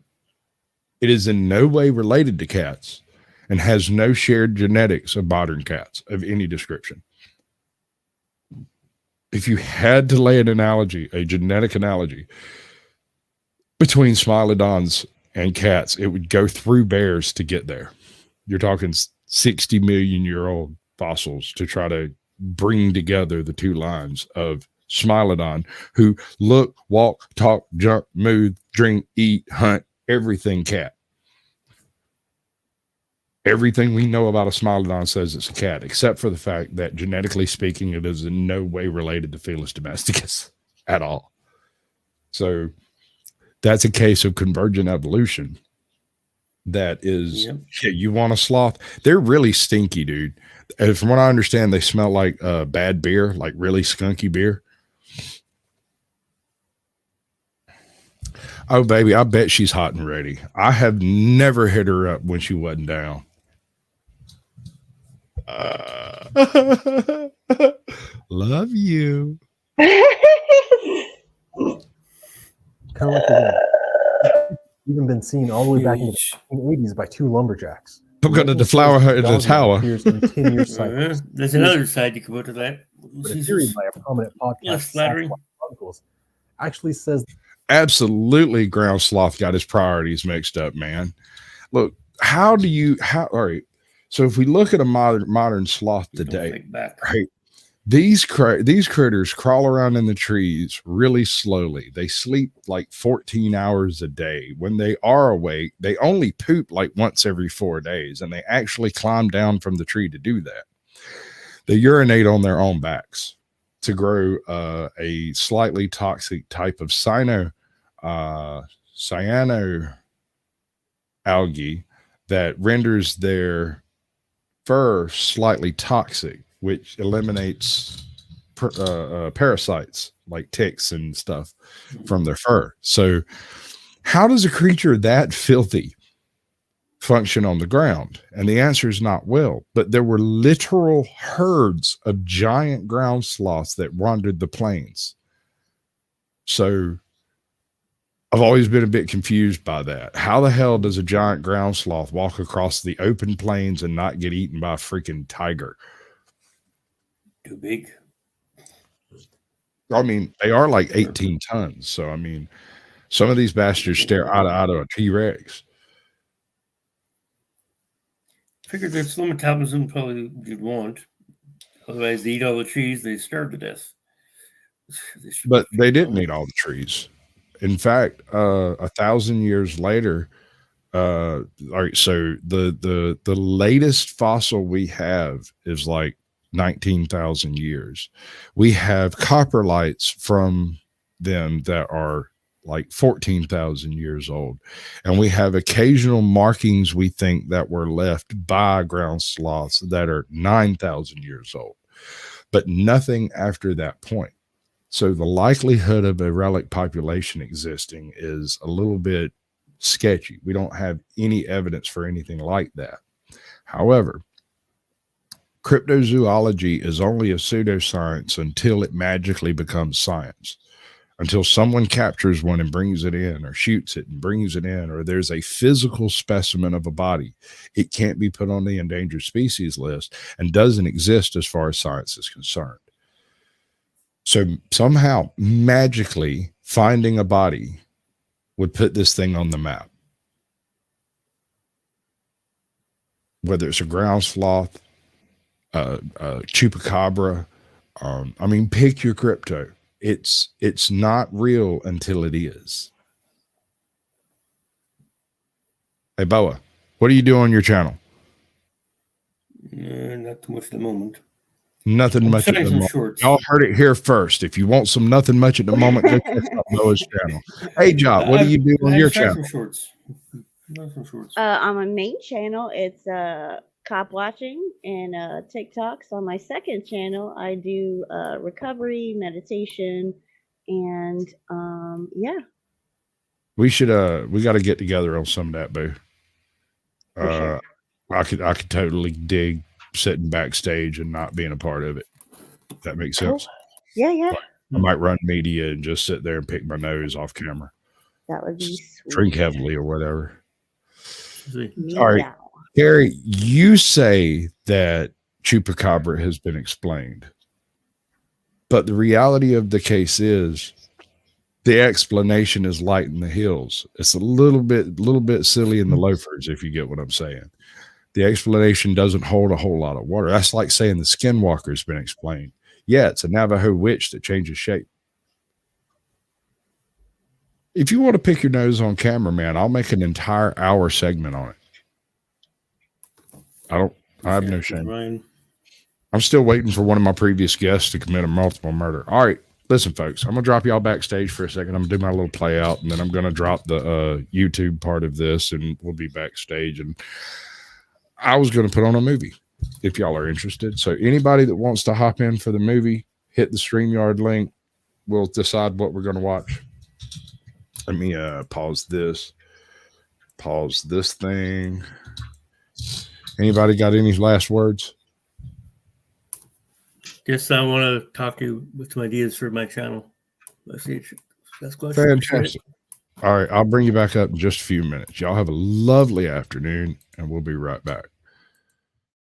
It is in no way related to cats and has no shared genetics of modern cats of any description. If you had to lay an analogy, a genetic analogy between Smilodons and cats, it would go through bears to get there. You're talking 60 million year old fossils to try to bring together the two lines of Smilodon, who look, walk, talk, jump, move, drink, eat, hunt, everything cat. Everything we know about a Smilodon says it's a cat, except for the fact that genetically speaking, it is in no way related to Felis domesticus at all. So that's a case of convergent evolution. That is, yeah, you want a sloth? They're really stinky, dude. And from what I understand, they smell like bad beer, like really skunky beer. Oh, baby, I bet she's hot and ready. I have never hit her up when she wasn't down. Love you. Kind of like the even been seen all the way back in the 80s by 2 lumberjacks. I'm going to deflower her in the tower. There's another side you can put to that. But a series by a prominent podcast, flattering. actually says absolutely ground sloth got his priorities mixed up, man. Look, all right. So if we look at a modern sloth today, right? These critters crawl around in the trees really slowly. They sleep like 14 hours a day. When they are awake, they only poop like once every 4 days, and they actually climb down from the tree to do that. They urinate on their own backs to grow a slightly toxic type of cyano algae that renders their fur slightly toxic, which eliminates parasites like ticks and stuff from their fur. So how does a creature that filthy function on the ground? And the answer is not well. But there were literal herds of giant ground sloths that wandered the plains. So I've always been a bit confused by that. How the hell does a giant ground sloth walk across the open plains and not get eaten by a freaking tiger? Too big. I mean, they are like 18 tons. So, I mean, some of these bastards stare out of a T-Rex. Figured their slow metabolism probably you'd want. Otherwise, they eat all the trees, they starve to death. But they didn't eat all the trees. In fact, 1,000 years later, all right, so the latest fossil we have is like 19,000 years. We have coprolites from them that are like 14,000 years old. And we have occasional markings we think that were left by ground sloths that are 9,000 years old, but nothing after that point. So the likelihood of a relic population existing is a little bit sketchy. We don't have any evidence for anything like that. However, cryptozoology is only a pseudoscience until it magically becomes science. until someone captures one and brings it in, or shoots it and brings it in, or there's a physical specimen of a body, it can't be put on the endangered species list and doesn't exist as far as science is concerned. So somehow, magically, finding a body would put this thing on the map. Whether it's a ground sloth, a chupacabra, I mean, pick your crypto. It's not real until it is. Hey, Boa, what do you do on your channel? Not too much at the moment. Nothing much at the moment. Shorts. Y'all heard it here first. If you want some nothing much at the moment, go check out Boa's channel. Hey, Job, what do you do on your channel? Some shorts. Some shorts. On my main channel, it's cop watching and TikToks. On my second channel, I do recovery, meditation, and yeah. We got to get together on some of that, boo. Sure. I could totally dig sitting backstage and not being a part of it. That makes sense. Cool. Yeah. I might run media and just sit there and pick my nose off camera. That would be sweet. Drink heavily or whatever. All right. Gary, you say that chupacabra has been explained, but the reality of the case is the explanation is light in the hills. It's a little bit silly in the loafers, if you get what I'm saying. The explanation doesn't hold a whole lot of water. That's like saying the skinwalker has been explained. Yeah, it's a Navajo witch that changes shape. If you want to pick your nose on camera, man, I'll make an entire hour segment on it. I have no shame. Ryan. I'm still waiting for one of my previous guests to commit a multiple murder. All right, listen, folks, I'm going to drop y'all backstage for a second. I'm going to do my little play out, and then I'm going to drop the YouTube part of this, and we'll be backstage. And I was going to put on a movie if y'all are interested. So anybody that wants to hop in for the movie, hit the StreamYard link. We'll decide what we're going to watch. Let me pause this thing. Anybody got any last words? Yes, I want to talk to you with some ideas for my channel. Let's see. Sasquatch. Fantastic. All right, I'll bring you back up in just a few minutes. Y'all have a lovely afternoon, and we'll be right back.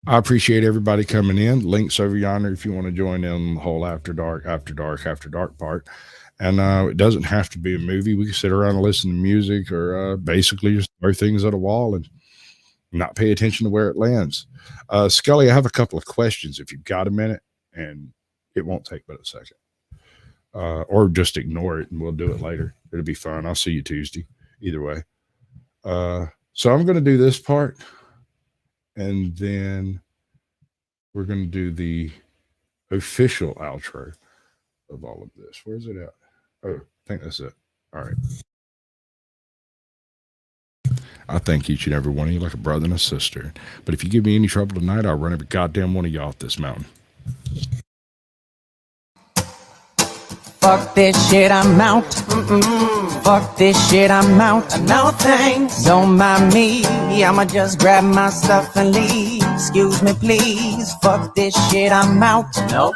I appreciate everybody coming in. Links over yonder if you want to join in the whole after dark part. And it doesn't have to be a movie. We can sit around and listen to music, or basically just throw things at a wall and not pay attention to where it lands. Scully, I have a couple of questions if you've got a minute, and it won't take but a second. Or just ignore it and we'll do it later. It'll be fun. I'll see you Tuesday. Either way. So I'm going to do this part, and then we're going to do the official outro of all of this. Where's it at? Oh, I think that's it. All right. I thank each and every one of you like a brother and a sister. But if you give me any trouble tonight, I'll run every goddamn one of y'all off this mountain. Fuck this shit, I'm out. Fuck this shit, I'm out. No thanks, don't mind me. I'ma just grab my stuff and leave. Excuse me, please. Fuck this shit, I'm out. Nope.